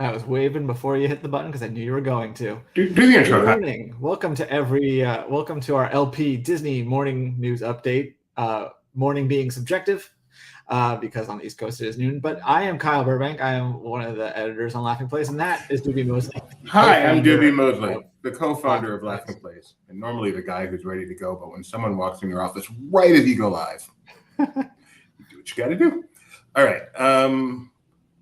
I was waving before you hit the button because I knew you were going to. Do the intro. Good morning. Welcome to our LP Disney morning news update. Morning being subjective because on the East Coast it is noon. But I am Kyle Burbank. I am one of the editors on Laughing Place, and that is Doobie Mosley. Hi, I'm Doobie Mosley, the co-founder of Laughing Place, and normally the guy who's ready to go. But when someone walks in your office right as you go live, you do what you got to do. All right.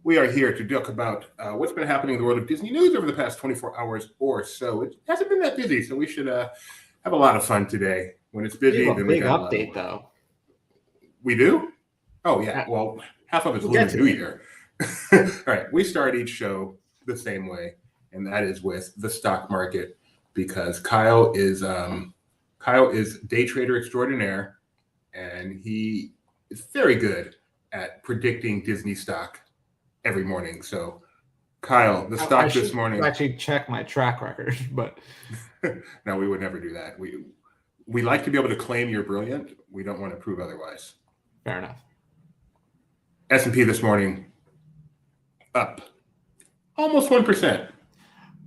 We are here to talk about what's been happening in the world of Disney news over the past 24 hours or so. It hasn't been that busy, so we should have a lot of fun today. When it's busy, then we got a big update, though. We do? Oh, yeah. Well, half of it's Lunar New Year. All right. We start each show the same way, and that is with the stock market, because Kyle is day trader extraordinaire, and he is very good at predicting Disney stock every morning. So, Kyle, the stock this morning. Actually, check my track record, but no, we would never do that. We like to be able to claim you're brilliant. We don't want to prove otherwise. Fair enough. S&P this morning up almost 1%.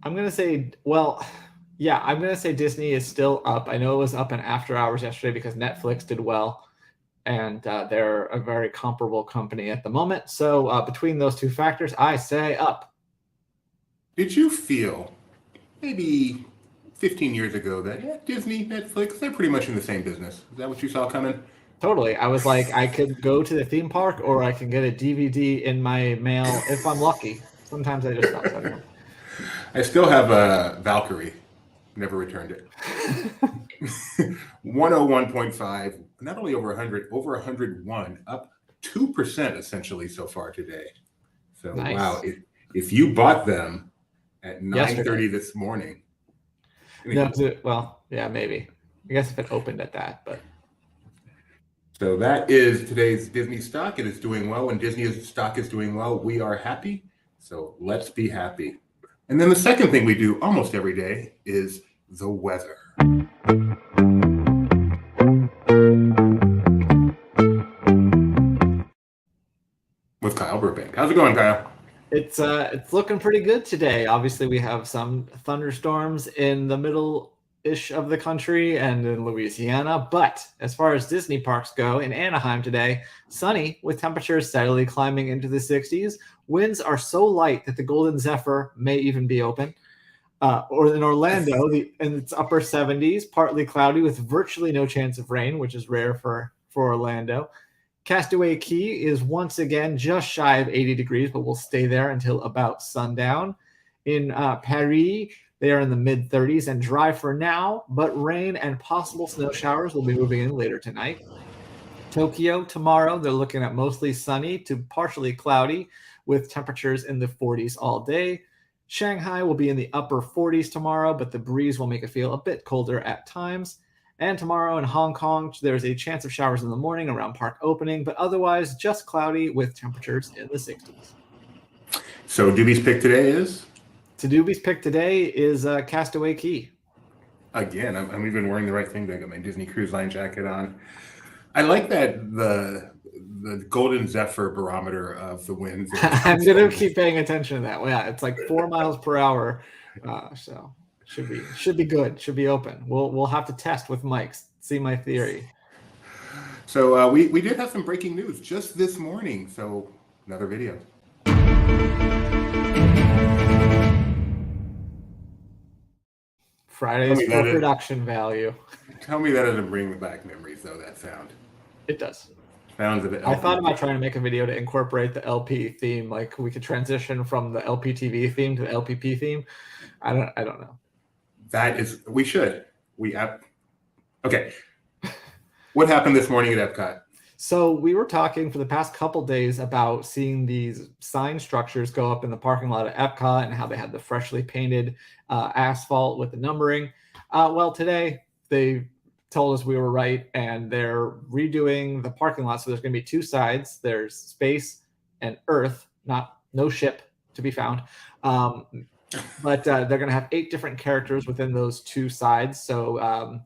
I'm gonna say, I'm gonna say Disney is still up. I know it was up in after hours yesterday because Netflix did well. And they're a very comparable company at the moment. So between those two factors, I say up. Did you feel maybe 15 years ago that Disney, Netflix, they're pretty much in the same business? Is that what you saw coming? Totally. I was like, I could go to the theme park or I can get a DVD in my mail if I'm lucky. Sometimes I just don't. I still have a Valkyrie. Never returned it. 101.5, not only over 100, over 101, up 2% essentially so far today. So nice. Wow, if you bought them at 9:30 this morning. No, maybe. I guess if it opened at that, but. So that is today's Disney stock. It is doing well. When Disney's stock is doing well, we are happy. So let's be happy. And then the second thing we do almost every day is the weather. With Kyle Burbank. How's it going, Kyle? It's looking pretty good today. Obviously, we have some thunderstorms in the middle-ish of the country and in Louisiana. But as far as Disney parks go, in Anaheim today, sunny with temperatures steadily climbing into the 60s. Winds are so light that the Golden Zephyr may even be open. Or in Orlando, in its upper 70s, partly cloudy with virtually no chance of rain, which is rare for Orlando. Castaway Cay is once again just shy of 80 degrees, but will stay there until about sundown. In Paris, they are in the mid-30s and dry for now, but rain and possible snow showers will be moving in later tonight. Tokyo, tomorrow, they're looking at mostly sunny to partially cloudy with temperatures in the 40s all day. Shanghai will be in the upper 40s tomorrow, but the breeze will make it feel a bit colder at times. And tomorrow in Hong Kong, there's a chance of showers in the morning around park opening, but otherwise just cloudy with temperatures in the 60s. So Doobie's pick today is? Doobie's pick today is Castaway Cay. Again, I'm even wearing the right thing. I got my Disney Cruise Line jacket on. I like that the Golden Zephyr barometer of the winds. I'm going to keep paying attention to that. Well, yeah, it's like 4 miles per hour. So should be good. Should be open. We'll have to test with mics. See my theory. So we did have some breaking news just this morning. So another video. Friday's for production value. Tell me that doesn't bring back memories, though, that sound. It does. Sounds of it. I thought about trying to make a video to incorporate the LP theme. Like we could transition from the LPTV theme to the LPP theme. I don't know. We should. Okay. What happened this morning at Epcot? So we were talking for the past couple days about seeing these sign structures go up in the parking lot at Epcot and how they had the freshly painted asphalt with the numbering. Well, today they told us we were right, and they're redoing the parking lot. So there's going to be two sides. There's space and earth, no ship to be found. But they're going to have 8 different characters within those two sides. So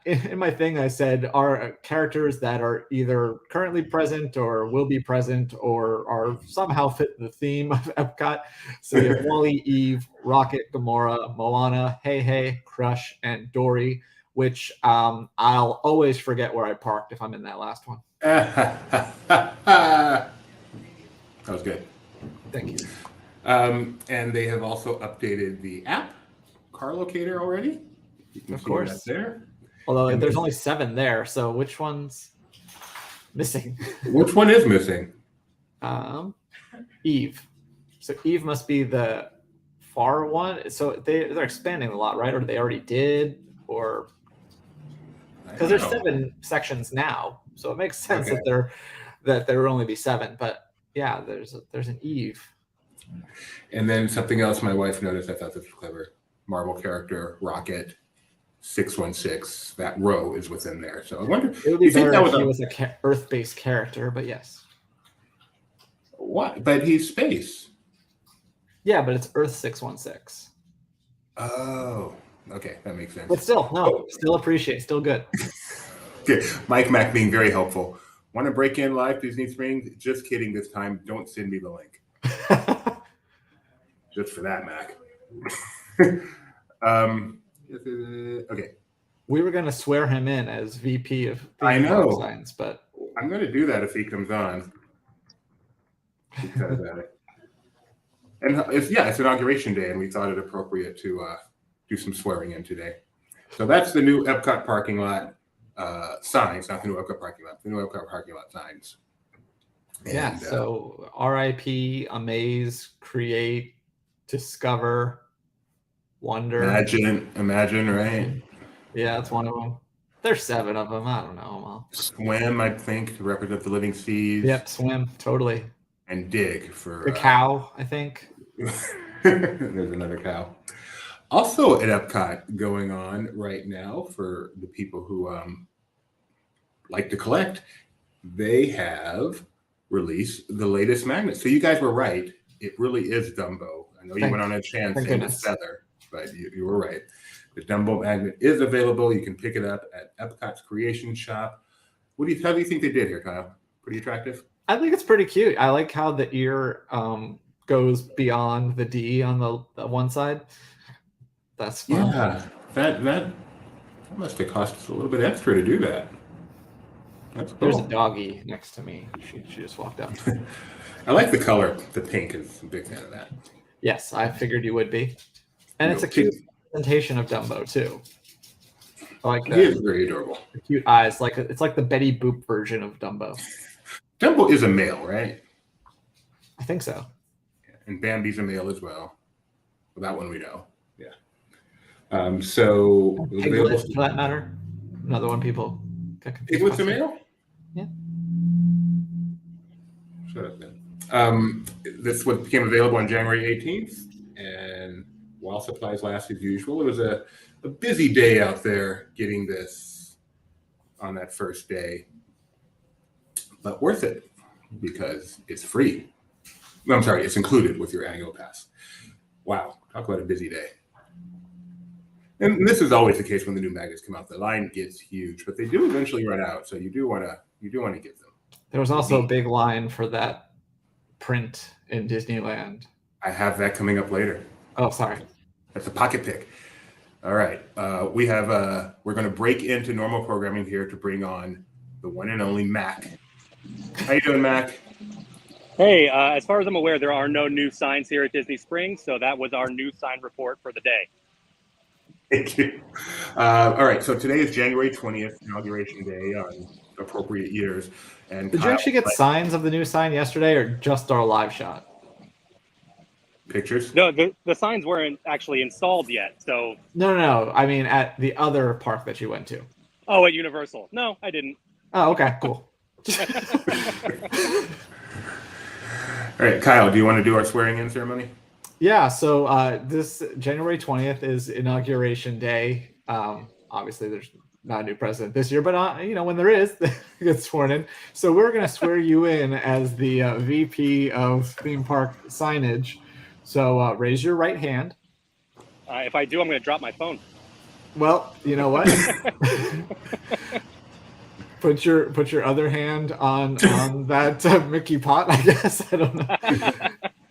in my thing, I said are characters that are either currently present or will be present or are somehow fit the theme of Epcot. So you have Wally, Eve, Rocket, Gamora, Moana, Hey Hey, Crush, and Dory, which I'll always forget where I parked if I'm in that last one. That was good. Thank you. And they have also updated the app car locator already. You can Of see course. that there. Although And there's only 7 there, so which one's missing? Which one is missing? Eve. So Eve must be the far one. So they're expanding a lot, right? Or they already did, or because there's 7 sections now, so it makes sense that there would only be 7. But yeah, there's an Eve. And then something else my wife noticed. I thought this was clever. Marvel character Rocket 616. That row is within there. So I wonder. It would be better if he was a Earth-based character, but yes. What? But he's space. Yeah, but it's Earth 616. Oh, okay, that makes sense. But still, no, still appreciate, still good. Okay, Mike Mack being very helpful. Want to break in live Disney Springs? Just kidding this time. Don't send me the link. Just for that, Mac. Okay. We were going to swear him in as VP of Science, but I'm going to do that if he comes on. Because, it's inauguration day, and we thought it appropriate to do some swearing in today. So that's the new Epcot parking lot signs, not the new Epcot parking lot. The new Epcot parking lot signs. And, so RIP, Amaze, Create, Discover, Wonder. Imagine, right? Yeah, that's one of them. There's 7 of them. I don't know. Well, Swim, I think, to represent the living seas. Yep, Swim, totally. And Dig for the cow, I think. There's another cow. Also at Epcot going on right now for the people who like to collect, they have released the latest magnet. So you guys were right. It really is Dumbo. I know you went on a chance and it's Feather, but you were right. The Dumbo magnet is available. You can pick it up at Epcot's Creation Shop. How do you think they did here, Kyle? Pretty attractive? I think it's pretty cute. I like how the ear goes beyond the D on the one side. That's fun. Yeah, that must have cost us a little bit extra to do that. That's cool. There's a doggy next to me. She just walked up. I like the color. The pink is a big fan of that. Yes, I figured you would be. And it's a cute presentation of Dumbo too. I like that. He is very adorable. The cute eyes, it's like the Betty Boop version of Dumbo. Dumbo is a male, right? I think so. And Bambi's a male as well. Well, that one we know. Yeah. So Piglet, for that matter, another one people get confused. Piglet's a male? Yeah. Shut up then. This one became available on January 18th, and while supplies last as usual, it was a busy day out there getting this on that first day. But worth it because it's free. No, I'm sorry, it's included with your annual pass. Wow, talk about a busy day. And this is always the case when the new magnets come out. The line gets huge, but they do eventually run out. So you do want to get them. There was also a big line for that print in Disneyland. I have that coming up later. Oh, sorry. That's a pocket pick. All right, we're going to break into normal programming here to bring on the one and only Mac. How you doing, Mac? Hey, as far as I'm aware, there are no new signs here at Disney Springs, so that was our new sign report for the day. Thank you. All right, so today is January 20th, Inauguration Day on appropriate years. And did you actually get signs of the new sign yesterday, or just our live shot? Pictures? No, the signs weren't actually installed yet. So No. I mean, at the other park that you went to. Oh, at Universal. No, I didn't. Oh, okay, cool. All right, Kyle, do you want to do our swearing in ceremony? Yeah, so this January 20th is Inauguration Day. Obviously, there's not a new president this year, but when there is, they get sworn in. So we're going to swear you in as the VP of theme park signage. So raise your right hand. If I do, I'm going to drop my phone. Well, you know what? Put your other hand on that Mickey pot, I guess. I don't know.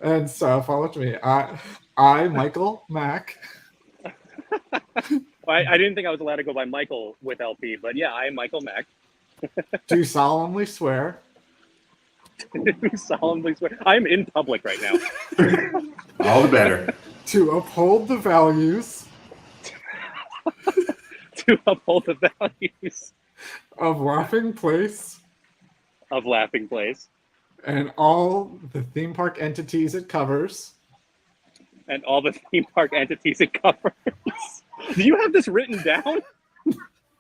And so follow me. I Michael Mack. I didn't think I was allowed to go by Michael with LP, but yeah, I am Michael Mack. Do solemnly swear. Solemnly swear. I'm in public right now. All the better. To uphold the values To uphold the values of Laughing Place of Laughing Place and all the theme park entities it covers. and all the theme park entities it covers. Do you have this written down?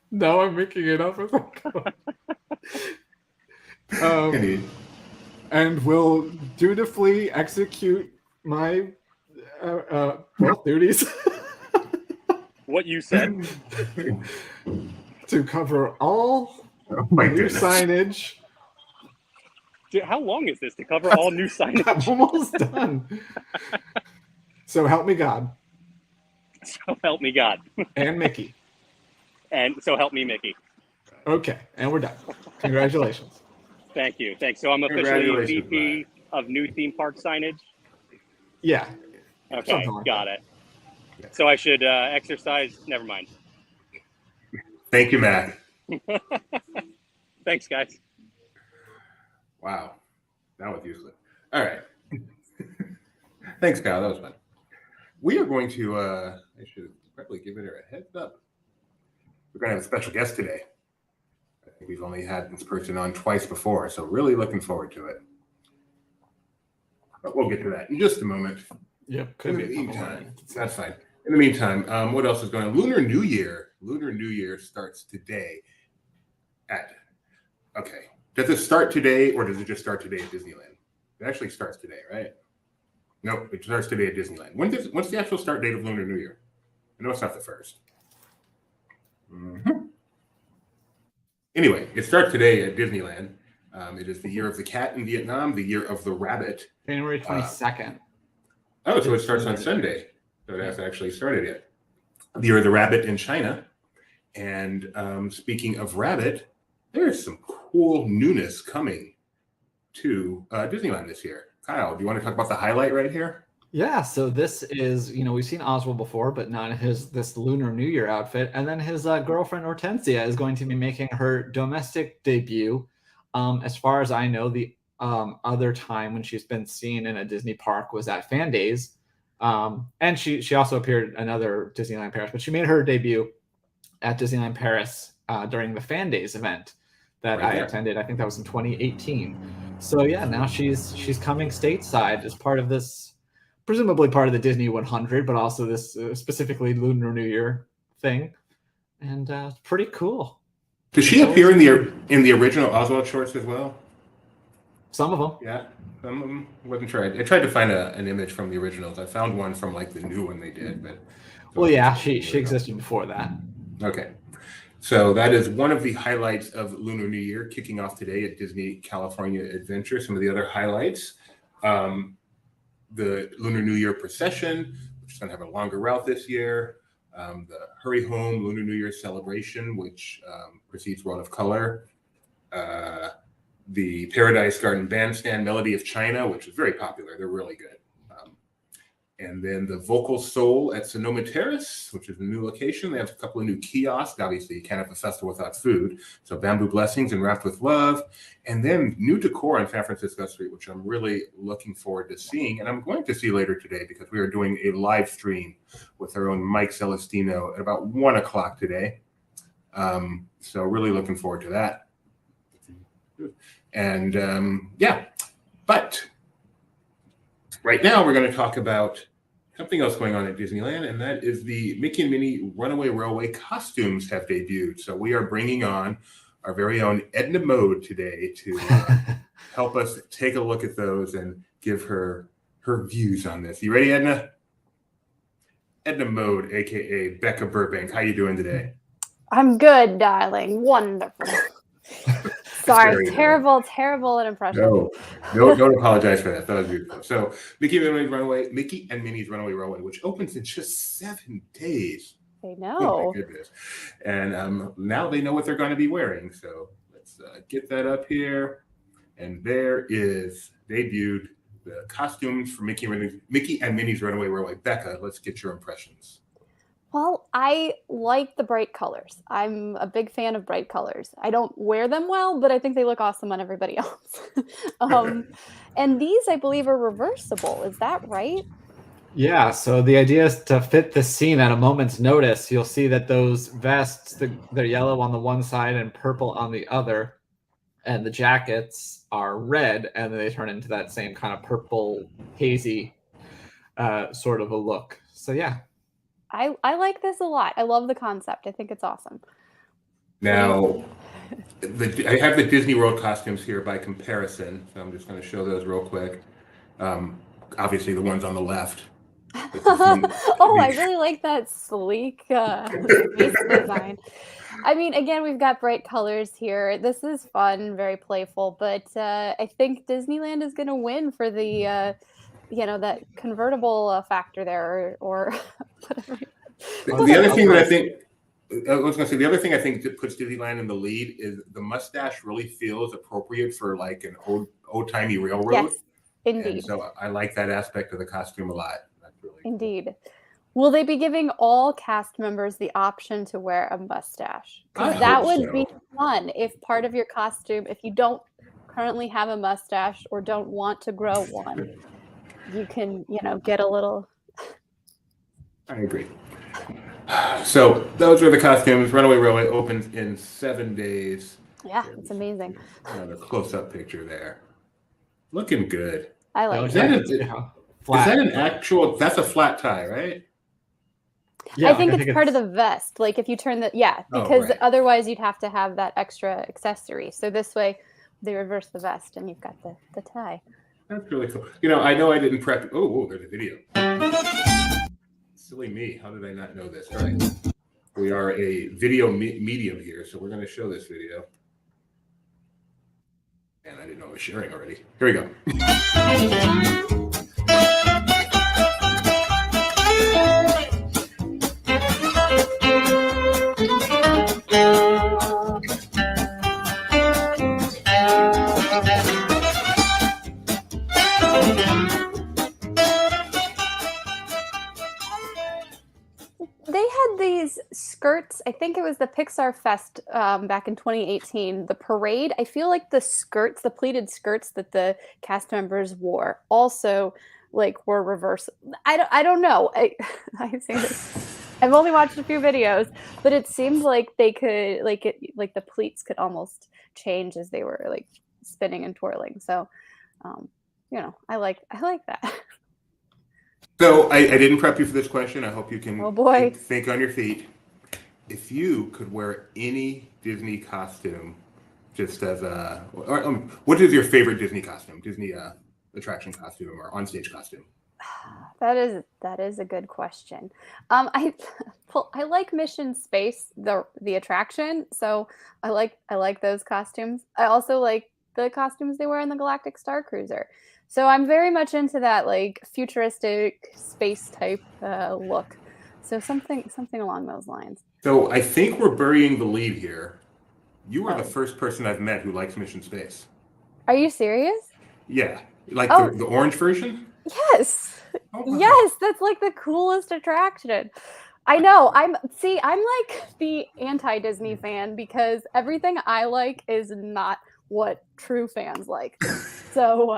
No, I'm making it up as I go. Indeed. And will dutifully execute my both duties What you said. to cover all Oh my new goodness. signage. Dude, how long is this to cover all new signage? I'm almost done. So help me God So help me God. and Mickey. And so help me, Mickey. Okay, and we're done. Congratulations. Thank you. Thanks. So I'm officially Congratulations, VP of new theme park signage. Yeah. Okay, Something like got it. So I should exercise. Never mind. Thank you, Matt. Thanks, guys. Wow. That was useless. All right. Thanks, Kyle. That was fun. We are going to, I should probably give it a heads up. We're going to have a special guest today. I think we've only had this person on twice before, so really looking forward to it. But we'll get to that in just a moment. Yep. In the meantime, that's fine. In the meantime, what else is going on? Lunar New Year. Lunar New Year starts today okay. Does it start today or does it just start today at Disneyland? It actually starts today, right? No, it starts today at Disneyland. What's the actual start date of Lunar New Year? I know it's not the first. Mm-hmm. Anyway, it starts today at Disneyland. It is the year of the cat in Vietnam, the year of the rabbit. January 22nd. So it starts on Sunday. So it hasn't actually started yet. The year of the rabbit in China. And speaking of rabbit, there's some cool newness coming to Disneyland this year. Kyle, do you want to talk about the highlight right here? Yeah, so this is, we've seen Oswald before, but not this Lunar New Year outfit. And then his girlfriend Hortensia is going to be making her domestic debut. As far as I know, the other time when she's been seen in a Disney park was at Fan Days. And she also appeared in another Disneyland Paris, but she made her debut at Disneyland Paris during the Fan Days event that I attended. I think that was in 2018. So yeah, now she's coming stateside as part of this, presumably part of the Disney 100, but also this specifically Lunar New Year thing, and it's pretty cool. Does she appear in the original Oswald shorts as well? Some of them. Yeah, some of them. Wasn't sure. I tried to find an image from the originals. I found one from like the new one they did, but well, yeah, she existed before that. Okay. So that is one of the highlights of Lunar New Year kicking off today at Disney California Adventure. Some of the other highlights, the Lunar New Year procession, which is going to have a longer route this year. The Hurry Home Lunar New Year celebration, which precedes World of Color. The Paradise Garden Bandstand Melody of China, which is very popular. They're really good. And then the Vocal Soul at Sonoma Terrace, which is a new location. They have a couple of new kiosks. Obviously, you can't have a festival without food. So Bamboo Blessings and Wrapped with Love. And then new decor on San Francisco Street, which I'm really looking forward to seeing. And I'm going to see later today because we are doing a live stream with our own Mike Celestino at about 1 o'clock today. So really looking forward to that. And yeah, but right now we're going to talk about something else going on at Disneyland, and that is the Mickey and Minnie Runaway Railway costumes have debuted. So we are bringing on our very own Edna Mode today to help us take a look at those and give her views on this. You ready, Edna? Edna Mode, aka Becca Burbank. How you doing today? I'm good, darling. Wonderful. Sorry, terrible at impression. No, don't apologize for that. That was beautiful. So Mickey and Minnie's Runaway Railway, which opens in just 7 days. They Oh know. my goodness. And now they know what they're going to be wearing. So let's get that up here. And there is debuted the costumes for Mickey and Minnie's Runaway Railway. Becca, let's get your impressions. Well, I like the bright colors. I'm a big fan of bright colors. I don't wear them well, but I think they look awesome on everybody else. And these, I believe, are reversible. Is that right? Yeah, so the idea is to fit the scene at a moment's notice. You'll see that those vests, they're yellow on the one side and purple on the other, and the jackets are red, and then they turn into that same kind of purple, hazy sort of a look. So yeah. I like this a lot. I love the concept. I think it's awesome. Now, I have the Disney World costumes here by comparison. So I'm just going to show those real quick. Obviously, the ones on the left. Oh, I really like that sleek space design. I mean, again, we've got bright colors here. This is fun, very playful, but I think Disneyland is going to win for the, that convertible factor there, or whatever. The other thing that I was going to say, the other thing I think that puts Disneyland in the lead is the mustache really feels appropriate for like an old-timey railroad. Yes, indeed. And so I like that aspect of the costume a lot. That's really indeed. Cool. Will they be giving all cast members the option to wear a mustache? Because that would be fun if part of your costume, if you don't currently have a mustache or don't want to grow one, you can, get a little. I agree. So those are the costumes. Runaway Railway opens in 7 days. Yeah, it's amazing. Another close-up picture there. Looking good. I like Is that an actual, that's a flat tie, right? Yeah, I think it's part of the vest. Like if you turn because otherwise you'd have to have that extra accessory. So this way they reverse the vest and you've got the tie. That's really cool. I know I didn't prep. Oh, there's a video. Silly me. How did I not know this? All right. We are a video medium here, so we're going to show this video. And I didn't know I was sharing already. Here we go. They had these skirts. I think it was the Pixar Fest back in 2018. The parade. I feel like the skirts, the pleated skirts that the cast members wore, also were reversed. I don't know. I've seen this. I've only watched a few videos, but it seemed like they could the pleats could almost change as they were spinning and twirling. So, I like that. So I didn't prep you for this question. I hope you can think on your feet. If you could wear any Disney costume, just as what is your favorite Disney costume? Disney attraction costume or onstage costume? That is a good question. I like Mission Space, the attraction. So I like those costumes. I also like the costumes they wear in the Galactic Star Cruiser. So I'm very much into that futuristic space type look. So something along those lines. So I think we're burying the lead here. You are the first person I've met who likes Mission Space. Are you serious? Yeah. The orange version? Yes. Oh, wow. Yes, that's the coolest attraction. I know. I'm the anti-Disney fan because everything I like is not what true fans like. So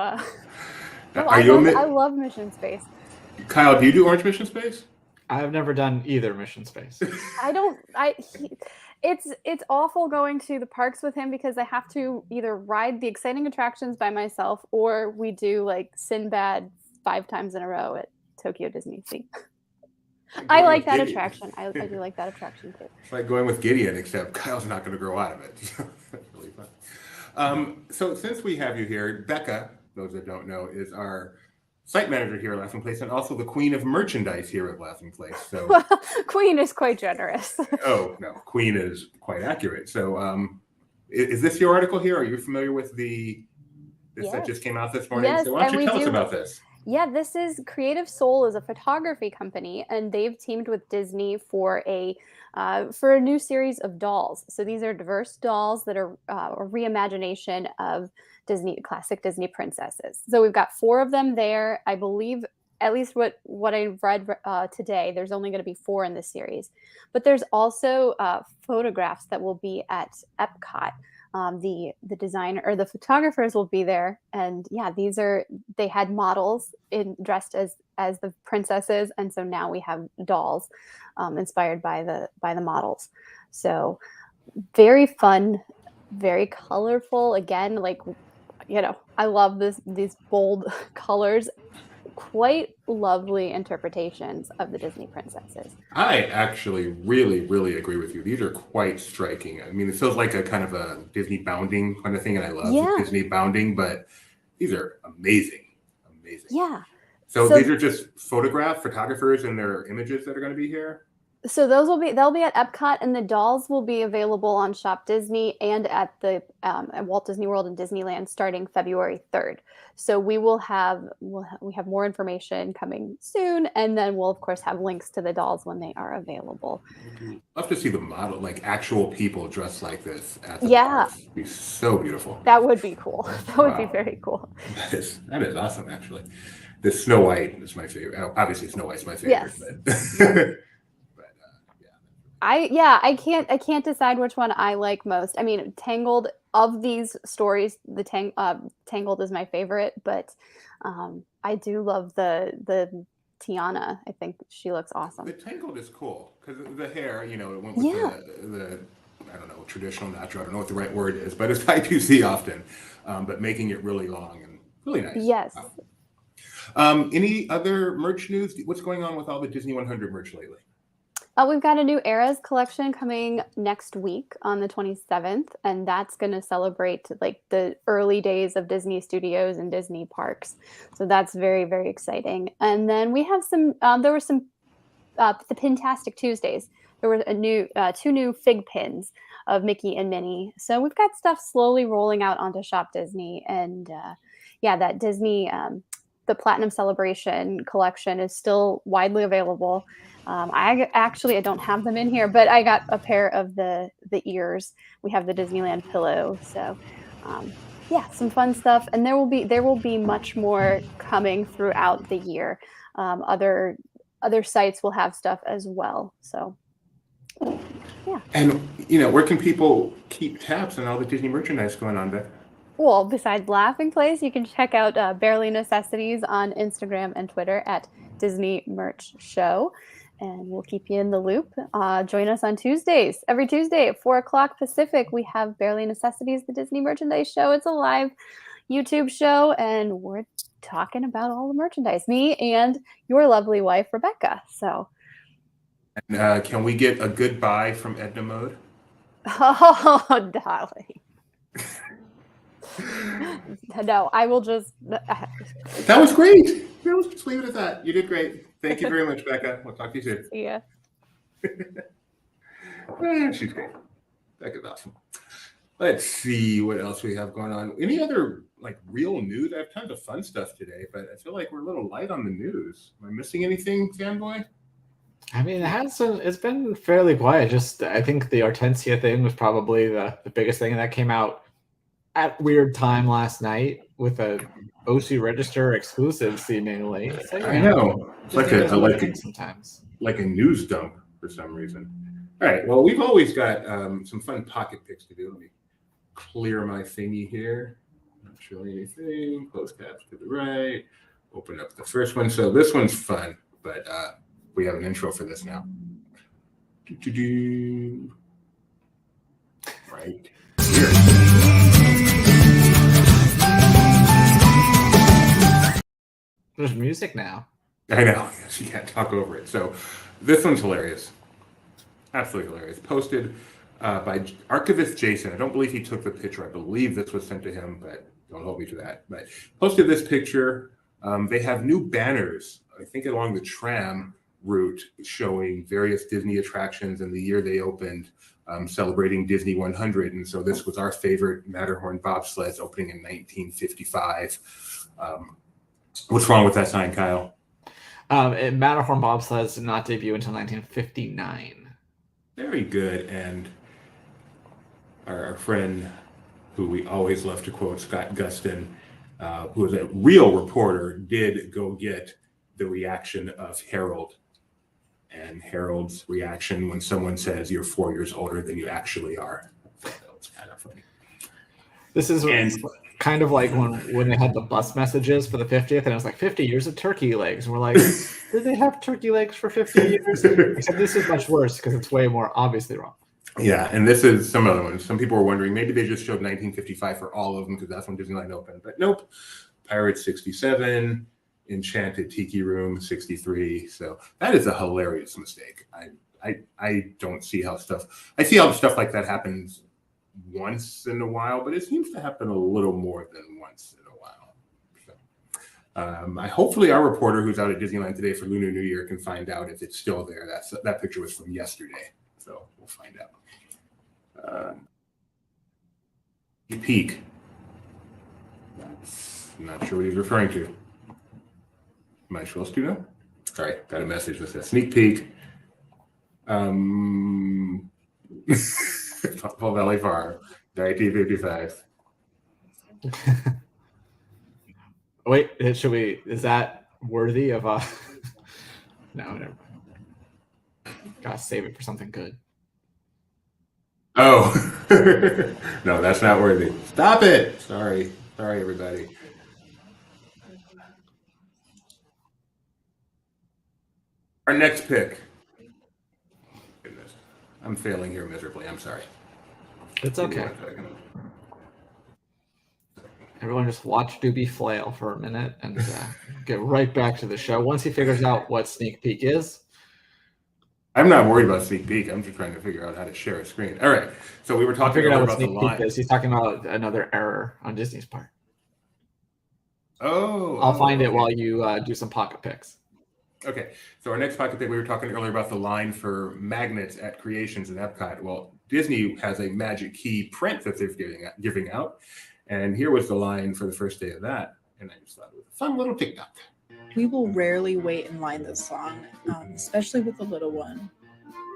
I love Mission Space. Kyle, do you do Orange Mission Space? I've never done either Mission Space. It's awful going to the parks with him because I have to either ride the exciting attractions by myself or we do Sinbad 5 times in a row at Tokyo Disney Sea. I like that attraction. I do like that attraction too. It's like going with Gideon, except Kyle's not going to grow out of it. That's really fun. So since we have you here, Becca, those that don't know, is our site manager here at Laughing Place and also the queen of merchandise here at Laughing Place. So well, queen is quite generous. Oh, no, queen is quite accurate. So is this your article here? Are you familiar with this that just came out this morning? Yes, so why don't you tell us about this? Yeah, this is Creative Soul is a photography company, and they've teamed with Disney for a new series of dolls. So these are diverse dolls that are a reimagination of classic Disney princesses. So we've got 4 of them there. I believe, at least what I read today, there's only going to be 4 in this series, but there's also photographs that will be at Epcot. The designer or the photographers will be there, and yeah, they had models dressed as the princesses, and so now we have dolls inspired by the models. So very fun, very colorful. Again, like, I love these bold colors. Quite lovely interpretations of the Disney princesses. I actually really, really agree with you. These are quite striking. I mean, it feels like a kind of a Disney bounding kind of thing, and I love Disney bounding, but these are amazing. Amazing. Yeah. So these are just photographers and their images that are going to be here? So they'll be at Epcot, and the dolls will be available on Shop Disney and at at Walt Disney World and Disneyland starting February 3rd. So we have more information coming soon, and then we'll of course have links to the dolls when they are available. I'd love to see the model, like actual people dressed like this at the parks. It'd be so beautiful. That would be cool. That would be very cool. That is awesome, actually. The Snow White is my favorite. Obviously, Snow White's my favorite. Yes. But I can't decide which one I like most. I mean, Tangled, of these stories, Tangled is my favorite, but I do love the Tiana. I think she looks awesome. The Tangled is cool because the hair, it went with the I don't know, traditional, natural. I don't know what the right word is, but it's type you see often. But making it really long and really nice. Yes. Wow. Any other merch news? What's going on with all the Disney 100 merch lately? We've got a new Eras collection coming next week on the 27th, and that's going to celebrate like the early days of Disney Studios and Disney parks. So that's very, very exciting. And then we have there were some the Pintastic Tuesdays. There were two new fig pins of Mickey and Minnie. So we've got stuff slowly rolling out onto Shop Disney, and that Disney the Platinum Celebration collection is still widely available. I don't have them in here, but I got a pair of the ears. We have the Disneyland pillow. So some fun stuff. And there will be much more coming throughout the year. Other sites will have stuff as well. So yeah. And where can people keep tabs on all the Disney merchandise going on, Beth? Well, besides Laughing Place, you can check out Barely Necessities on Instagram and Twitter at Disney Merch Show, and we'll keep you in the loop. Join us on Tuesdays. Every Tuesday at 4:00 Pacific, we have Barely Necessities, the Disney Merchandise Show. It's a live YouTube show, and we're talking about all the merchandise, me and your lovely wife, Rebecca. So, and, can we get a goodbye from Edna Mode? Oh, darling. No, I will just. That was great. We'll just leave it at that. You did great. Thank you very much, Becca. We'll talk to you soon. Yeah. She's great. Becca's awesome. Let's see what else we have going on. Any other like real news? I have tons of fun stuff today, but I feel like we're a little light on the news. Am I missing anything, Fanboy? I mean, it's been fairly quiet. I think the Hortensia thing was probably the biggest thing, and that came out at weird time last night with a OC Register exclusive, seemingly. So, I know. It's sometimes like a news dump for some reason. All right. Well, we've always got some fun pocket picks to do. Let me clear my thingy here. Not showing anything. Close tabs to the right. Open up the first one. So this one's fun, but we have an intro for this now. Right here. There's music now. I know. She can't talk over it. So this one's hilarious. Absolutely hilarious. Posted by archivist Jason. I don't believe he took the picture. I believe this was sent to him, but don't hold me to that. But posted this picture. They have new banners, I think along the tram route, showing various Disney attractions and the year they opened, celebrating Disney 100. And so this was our favorite Matterhorn bobsleds opening in 1955. What's wrong with that sign, Kyle? Matterhorn bobsleds did not debut until 1959. Very good. And our friend, who we always love to quote, Scott Gustin, who is a real reporter, did go get the reaction of Harold. And Harold's reaction when someone says you're 4 years older than you actually are. I thought that was kind of funny. This is kind of like when they had the bus messages for the 50th, and it was like 50 years of turkey legs. And we're like, did they have turkey legs for 50 years? Except this is much worse because it's way more obviously wrong. Yeah, and this is some other ones. Some people were wondering, maybe they just showed 1955 for all of them because that's when Disneyland opened. But nope. Pirates 67, Enchanted Tiki Room 63. So that is a hilarious mistake. I don't see how I see how stuff like that happens once in a while, but it seems to happen a little more than once in a while. So, hopefully our reporter who's out at Disneyland today for Lunar New Year can find out if it's still there. That picture was from yesterday, so we'll find out. Peak. Not sure what he's referring to. Am I supposed to know? All right, got a message that says sneak peek. Paul Valley Farm, 1955. Wait, is that worthy of a... No, never mind. Gotta save it for something good. Oh, no, that's not worthy. Stop it. Sorry, everybody. Our next pick. Goodness, I'm failing here miserably. I'm sorry. It's okay. Everyone just watch Doobie flail for a minute and get right back to the show. Once he figures out what sneak peek is. I'm not worried about sneak peek. I'm just trying to figure out how to share a screen. All right. So we were talking about the line. He's talking about another error on Disney's part. Oh. I'll find it while you do some pocket picks. Okay. So our next pocket pick, we were talking earlier about the line for magnets at Creations in Epcot. Well, Disney has a magic key print that they're giving out. And here was the line for the first day of that. And I just thought it was a fun little TikTok. We will rarely wait in line this long, especially with the little one.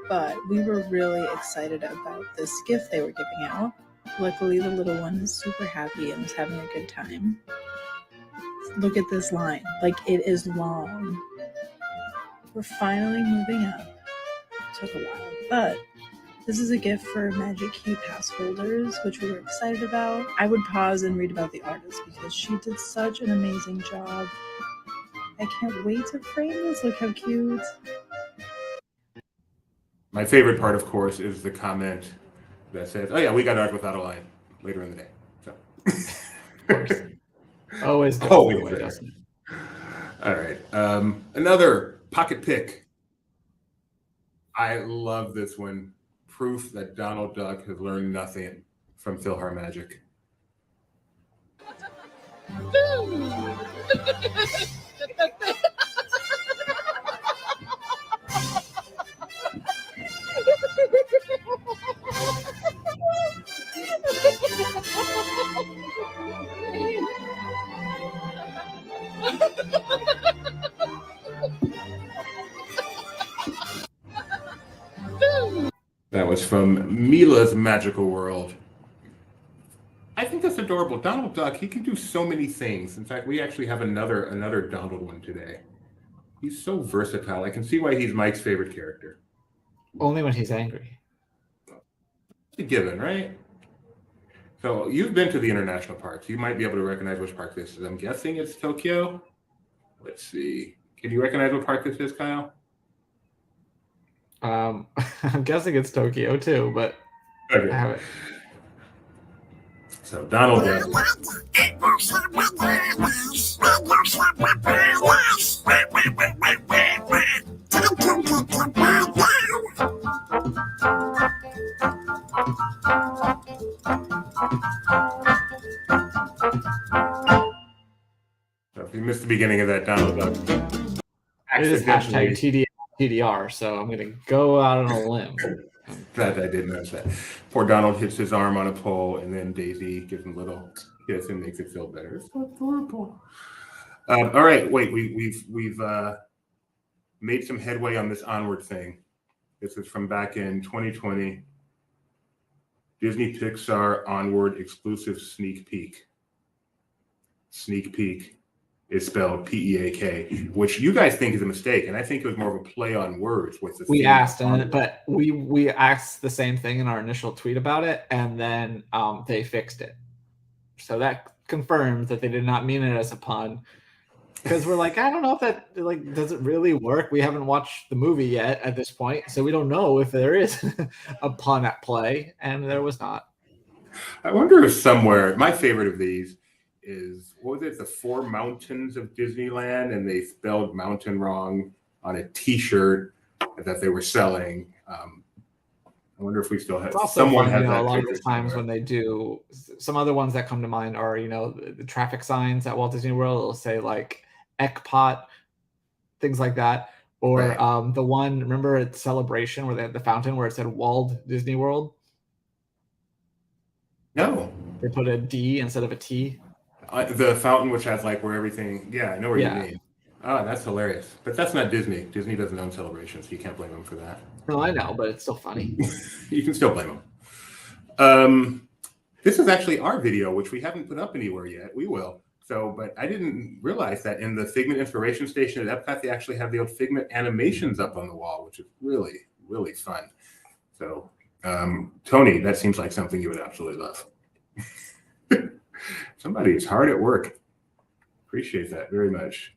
But we were really excited about this gift they were giving out. Luckily, the little one is super happy and is having a good time. Look at this line. Like, it is long. We're finally moving up. It took a while, but this is a gift for Magic Key Pass holders, which we were excited about. I would pause and read about the artist because she did such an amazing job. I can't wait to frame this. Look how cute. My favorite part, of course, is the comment that says, oh yeah, we got ours without a line later in the day. So. Of course. Always. All right. Another pocket pick. I love this one. Proof that Donald Duck has learned nothing from PhilharMagic. That was from Mila's Magical World. I think that's adorable. Donald Duck, he can do so many things. In fact, we actually have another Donald one today. He's so versatile. I can see why he's Mike's favorite character. Only when he's angry. It's a given, right? So you've been to the international parks. You might be able to recognize which park this is. I'm guessing it's Tokyo. Let's see. Can you recognize what park this is, Kyle? I'm guessing it's Tokyo too, but okay. I have it. So Donald Duck. So if you missed the beginning of that, Donald Duck. It is hashtag TDR, so I'm going to go out on a limb. That I did notice that. Poor Donald hits his arm on a pole, and then Daisy gives him a little kiss and makes it feel better. It's so adorable. All right, wait. We've made some headway on this Onward thing. This is from back in 2020. Disney Pixar Onward exclusive sneak peek. Sneak peek is spelled P-E-A-K, which you guys think is a mistake, and I think it was more of a play on words with the. We asked, but we asked the same thing in our initial tweet about it, and then they fixed it. So that confirms that they did not mean it as a pun. Because we're like, I don't know if that does it really work. We haven't watched the movie yet at this point, so we don't know if there is a pun at play, and there was not. I wonder if somewhere my favorite of these is, what was it, the Four Mountains of Disneyland, and they spelled mountain wrong on a T-shirt that they were selling. I wonder if we still have someone fun, has that. A lot of the times when they do, some other ones that come to mind are the traffic signs at Walt Disney World. It'll say like Epcot, things like that, or Right. The one, remember at Celebration where they had the fountain where it said Walt Disney World. No, they put a D instead of a T. The fountain, which has like where everything. Yeah, I know what you mean. Oh, that's hilarious. But that's not Disney. Disney doesn't own Celebration, so you can't blame them for that. No, I know, but it's still funny. You can still blame them. This is actually our video, which we haven't put up anywhere yet. We will. So, but I didn't realize that in the Figment Inspiration Station at Epcot, they actually have the old Figment animations up on the wall, which is really, really fun. So, Tony, that seems like something you would absolutely love. Somebody is hard at work. Appreciate that very much.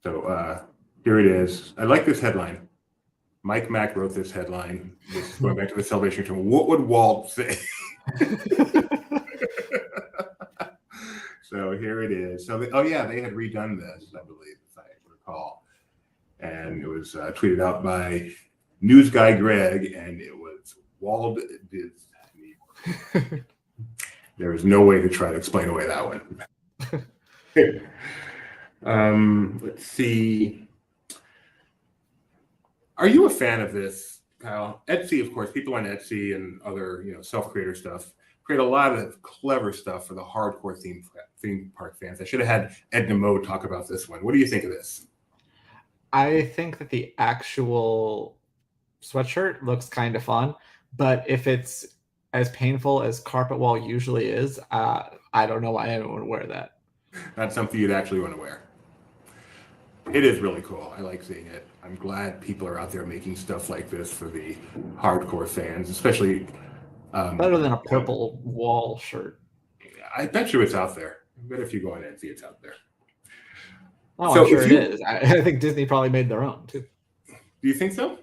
So here it is. I like this headline. Mike Mack wrote this headline. This is going back to the Celebration term. What would Walt say? So here it is. So, they had redone this, I believe, if I recall. And it was tweeted out by news guy Greg, and it was Walt Disney. There is no way to try to explain away that one. Let's see. Are you a fan of this, Kyle? Etsy, of course, people on Etsy and other, self-creator stuff create a lot of clever stuff for the hardcore theme park fans. I should have had Edna Mode talk about this one. What do you think of this? I think that the actual sweatshirt looks kind of fun, but if it's as painful as carpet wall usually is, I don't know why anyone would wear that. Not something you'd actually want to wear. It is really cool. I like seeing it. I'm glad people are out there making stuff like this for the hardcore fans, especially. Better than a purple wall shirt. I bet you it's out there. I bet if you go on Etsy, it's out there. Oh, so I'm sure it is. I think Disney probably made their own too. Do you think so?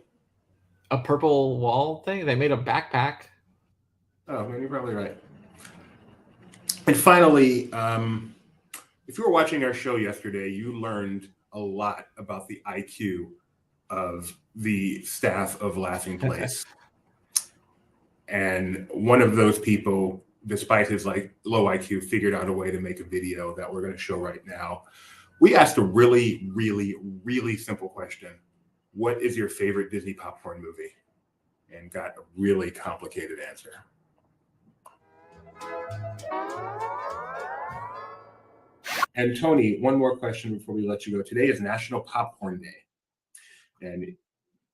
A purple wall thing? They made a backpack. Oh, man, you're probably right. And finally, if you were watching our show yesterday, you learned a lot about the IQ of the staff of Laughing Place. And one of those people, despite his low IQ, figured out a way to make a video that we're going to show right now. We asked a really, really, really simple question. What is your favorite Disney popcorn movie? And got a really complicated answer. And Tony, one more question before we let you go. Today is National Popcorn Day. And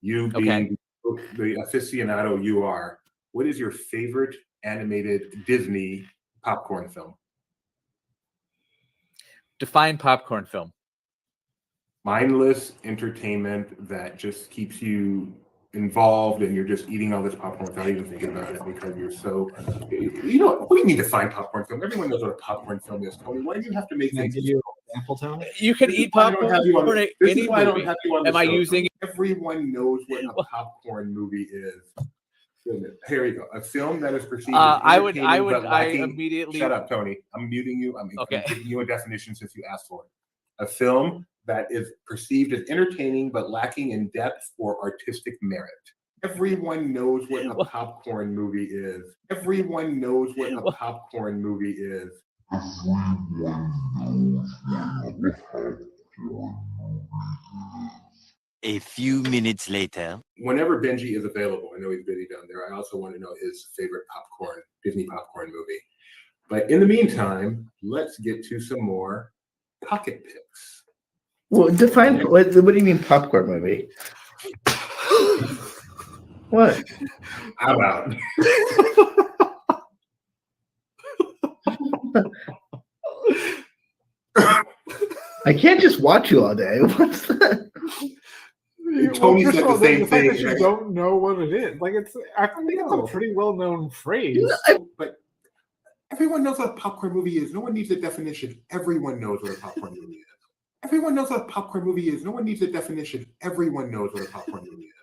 you being the aficionado you are, what is your favorite animated Disney popcorn film? Define popcorn film. Mindless entertainment that just keeps you involved and you're just eating all this popcorn without even thinking about it because you're so, what do you mean define popcorn film? Everyone knows what a popcorn film is, Tony. Why do you have to make things? Give you an example, Tony? You can eat popcorn. This is why I don't have you on the show. Am I using? Everyone knows what a popcorn movie is. Here you go. A film that is perceived. I immediately. Shut up, Tony. I'm muting you. I'm giving you a definition since you asked for it. A film that is perceived as entertaining but lacking in depth or artistic merit. Everyone knows what a popcorn movie is. Everyone knows what a popcorn movie is. A few minutes later. Whenever Benji is available, I know he's busy down there. I also want to know his favorite Disney popcorn movie. But in the meantime, let's get to some more pocket picks. Well, define what do you mean popcorn movie? What? How about? I can't just watch you all day. What's that? Tony said the same the fact thing. that you don't know what it is, like I think it's a pretty well-known phrase. But everyone knows what a popcorn movie is. No one needs a definition. Everyone knows what a popcorn movie is. Everyone knows what a popcorn movie is. No one needs a definition. Everyone knows what a popcorn movie is.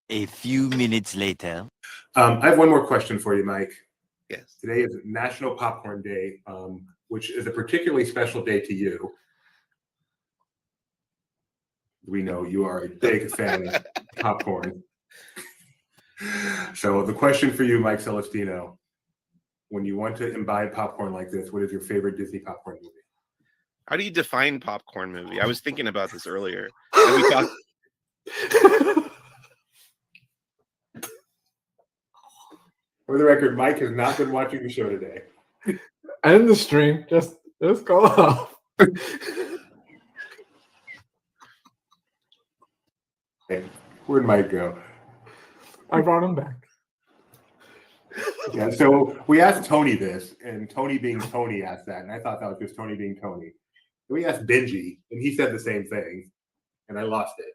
A few minutes later. I have one more question for you, Mike. Yes. Today is National Popcorn Day, which is a particularly special day to you. We know you are a big fan of popcorn. So the question for you, Mike Celestino, when you want to imbibe popcorn like this, what is your favorite Disney popcorn movie? How do you define popcorn movie? I was thinking about this earlier. And we talked. For the record, Mike has not been watching the show today. End the stream. Just go off. Hey, where'd Mike go? I brought him back. Yeah, so we asked Tony this, and Tony being Tony asked that, and I thought that was just Tony being Tony. We asked Benji, and he said the same thing, and I lost it.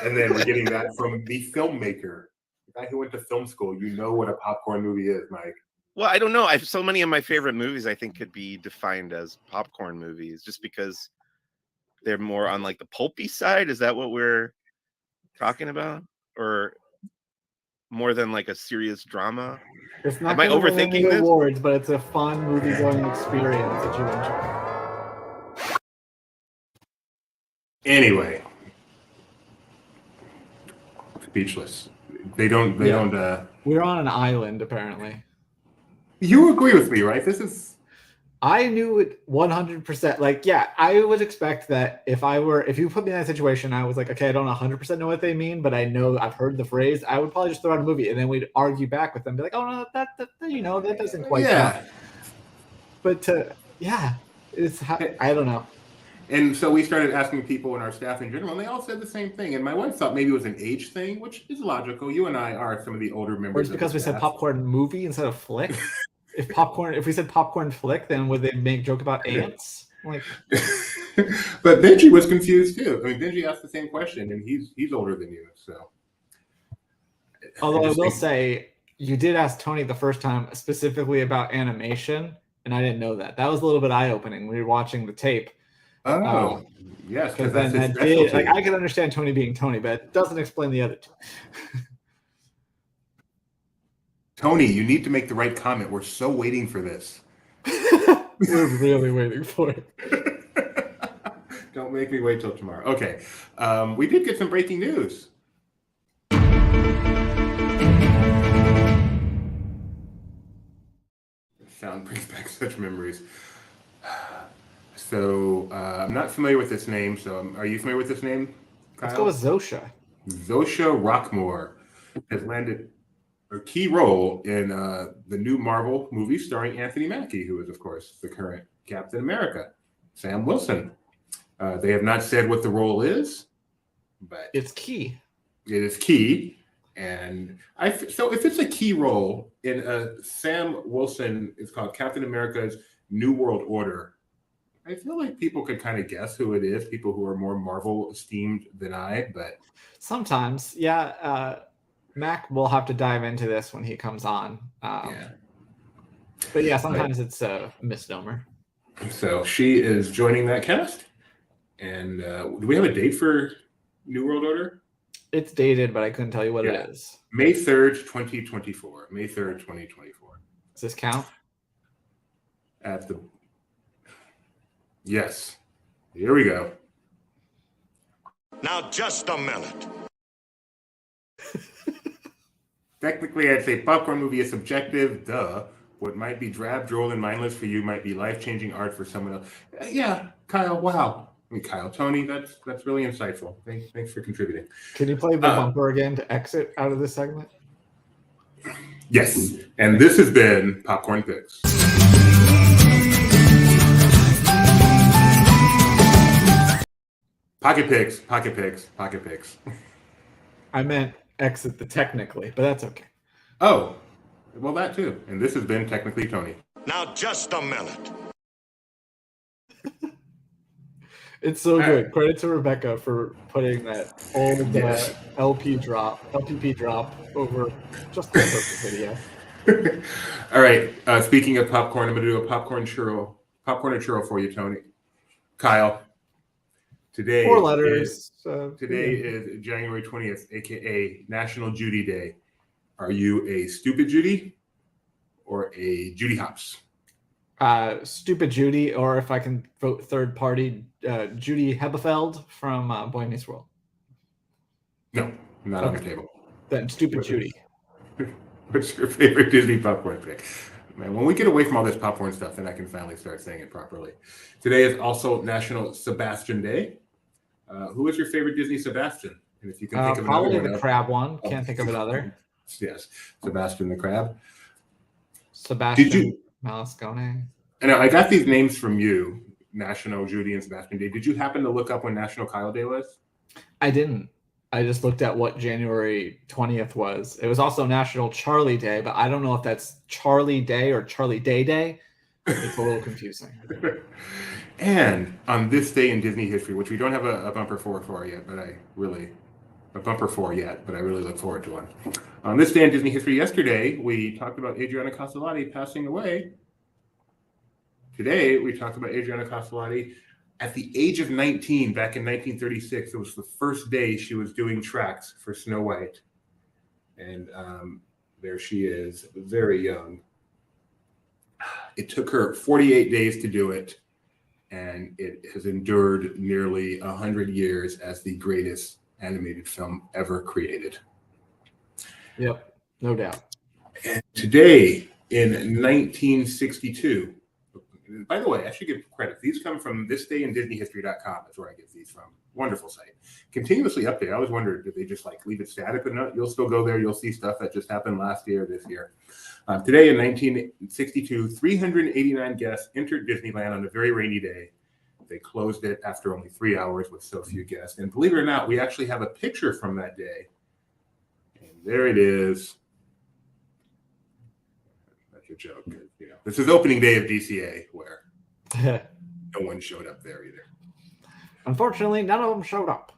And then we're getting that from the filmmaker, the guy who went to film school. You know what a popcorn movie is, Mike. Well, I don't know. So many of my favorite movies, I think, could be defined as popcorn movies, just because they're more on like the pulpy side. Is that what we're talking about, or more than like a serious drama? It's not Am I overthinking this? Awards, but it's a fun movie-going experience that you enjoy. Anyway, speechless. They don't. We're on an island, apparently. You agree with me, right? This is. I knew it 100%. Like, yeah, I would expect that if you put me in that situation, I was like, okay, I don't 100% know what they mean, but I know I've heard the phrase. I would probably just throw out a movie, and then we'd argue back with them, be like, oh no, that doesn't quite. Yeah. But it's I don't know. And so we started asking people in our staff in general, and they all said the same thing. And my wife thought maybe it was an age thing, which is logical. You and I are some of the older members. Or it's because we said popcorn movie instead of flick. If we said popcorn flick, then would they make joke about ants? Like, but Benji was confused too. I mean, Benji asked the same question, and he's older than you. So, although I will say, you did ask Tony the first time specifically about animation, and I didn't know that. That was a little bit eye-opening. We were watching the tape. Oh, yes, because then that's his specialty. like I can understand Tony being Tony, but it doesn't explain the other two. Tony, you need to make the right comment. We're so waiting for this. We're really waiting for it. Don't make me wait till tomorrow. Okay. We did get some breaking news. Sound brings back such memories. So I'm not familiar with this name. So are you familiar with this name, Kyle? Let's go with Zosha. Zosha Rockmore has landed a key role in the new Marvel movie starring Anthony Mackie, who is, of course, the current Captain America, Sam Wilson. They have not said what the role is, but it's key. It is key. And so if it's a key role in Sam Wilson, it's called Captain America's New World Order, I feel like people could kind of guess who it is, people who are more Marvel esteemed than I, but sometimes, yeah. Mac will have to dive into this when he comes on. But yeah, sometimes it's a misnomer. So she is joining that cast. And do we have a date for New World Order? It's dated, but I couldn't tell you what it is. May 3rd, 2024. May 3rd, 2024. Does this count? Yes. Here we go. Now, just a minute. Technically, I'd say popcorn movie is subjective. Duh. What might be drab, droll, and mindless for you might be life-changing art for someone else. Yeah, Kyle, wow. Kyle, Tony, that's really insightful. Thanks for contributing. Can you play the bumper again to exit out of this segment? Yes, and this has been Popcorn Picks. Pocket picks, pocket picks, pocket picks. I meant exit the technically, but that's okay. Oh, well, that too. And this has been Technically Tony. Now, just a minute. It's so good. Credit to Rebecca for putting that old LPP drop over just the perfect video. All right. Speaking of popcorn, I'm going to do a popcorn and churro for you, Tony. Kyle. Today 4 letters. Today is January 20th, aka National Judy Day. Are you a stupid Judy or a Judy Hopps? Stupid Judy, or if I can vote third party, Judy Hebefeld from Boy Meets World. No, not on the table. Then stupid Judy. What's your favorite Disney popcorn pick? Man, when we get away from all this popcorn stuff, then I can finally start saying it properly. Today is also National Sebastian Day. Who is your favorite Disney Sebastian? And if you can think of probably another the crab one. Can't think of another. Yes, Sebastian the Crab. Sebastian Malascone. And I got these names from you, National Judy and Sebastian Day. Did you happen to look up when National Kyle Day was? I didn't. I just looked at what January 20th was. It was also National Charlie Day, but I don't know if that's Charlie Day or Charlie Day Day. It's a little confusing. And on this day in Disney history, which we don't have a bumper for yet, but I really look forward to one. On this day in Disney history, yesterday, we talked about Adriana Castellati passing away. Today, we talked about Adriana Castellati at the age of 19, back in 1936. It was the first day she was doing tracks for Snow White. And there she is, very young. It took her 48 days to do it, and it has endured nearly 100 years as the greatest animated film ever created. Yep, no doubt. And today, in 1962, by the way, I should give credit. These come from thisdayindisneyhistory.com. That's where I get these from. Wonderful site. Continuously updated. I always wondered, did they just like leave it static or not? You'll still go there. You'll see stuff that just happened last year, this year. Today in 1962, 389 guests entered Disneyland on a very rainy day. They closed it after only 3 hours with so few guests. And believe it or not, we actually have a picture from that day. And there it is. That's a joke. You know, this is opening day of DCA, where no one showed up there either. Unfortunately, none of them showed up.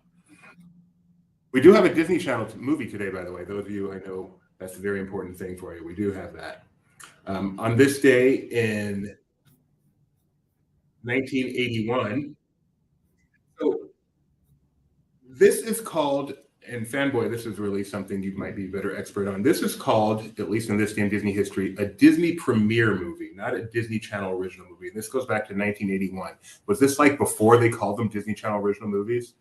We do have a Disney Channel movie today, by the way. Those of you, I know that's a very important thing for you. We do have that. On this day in 1981. So this is called, and Fanboy, this is really something you might be a better expert on. This is called, at least in this day in Disney history, a Disney premiere movie, not a Disney Channel original movie. And this goes back to 1981. Was this like before they called them Disney Channel original movies?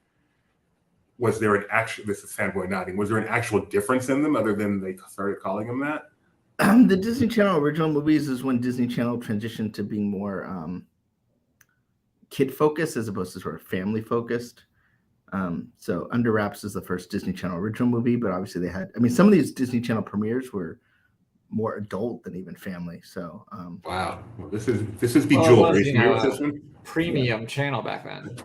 Was there an actual, this is Fanboy nodding, was there an actual difference in them other than they started calling them that? The Disney Channel original movies is when Disney Channel transitioned to being more kid focused as opposed to sort of family focused. So Under Wraps is the first Disney Channel original movie, but obviously they had, I mean, some of these Disney Channel premieres were more adult than even family. So wow, well, this is Bejeweled. It was, this one? Premium channel back then.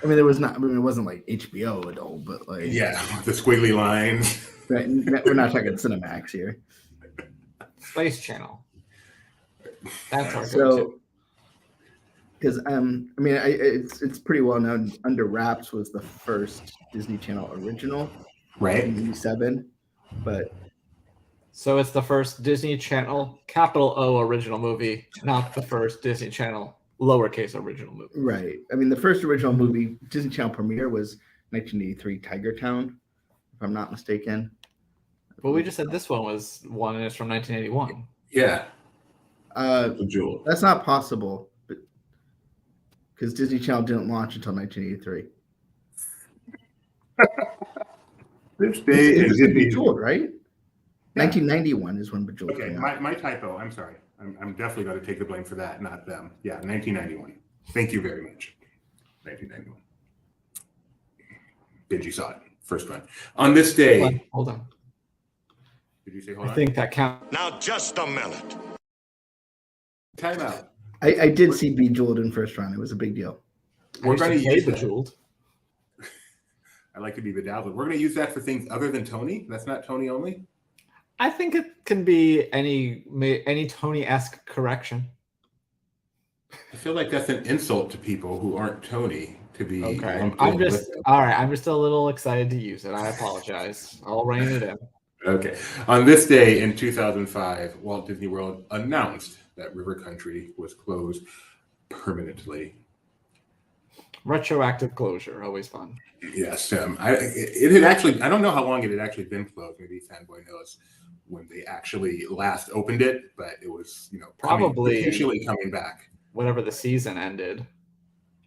I mean, there was not. I mean, it wasn't like HBO adult, but like the squiggly lines. Right, we're not talking Cinemax here. Space Channel. That's our so. Because I mean, it's pretty well known. Under Wraps was the first Disney Channel original, right? In '87, but so it's the first Disney Channel capital O original movie, not the first Disney Channel lowercase original movie. Right. I mean, the first original movie Disney Channel premiere was 1983 Tiger Town, if I'm not mistaken. But we just said this one was one, and it's from 1981. Yeah. Jewel. That's not possible, because Disney Channel didn't launch until 1983. This day is Bejeweled, right? Yeah. 1991 is when Bejeweled came out. My typo. I'm sorry. I'm definitely going to take the blame for that, not them. Yeah, 1991. Thank you very much. 1991. Benji saw it. First one. On this day. Hold on. Did you say hold on? I think that counts. Now just a minute. Time out. I did see Bejeweled in first round. It was a big deal. We're going to use Bejeweled. I like to be bedazzled. We're going to use that for things other than Tony. That's not Tony only. I think it can be any Tony-esque correction. I feel like that's an insult to people who aren't Tony to be. Okay. I'm just a little excited to use it. I apologize. I'll rein it in. Okay. On this day in 2005, Walt Disney World announced that River Country was closed permanently. Retroactive closure, always fun. Yes. It had actually, I don't know how long it had actually been closed. Maybe Fanboy knows when they actually last opened it, but it was, probably potentially coming back. Whenever the season ended,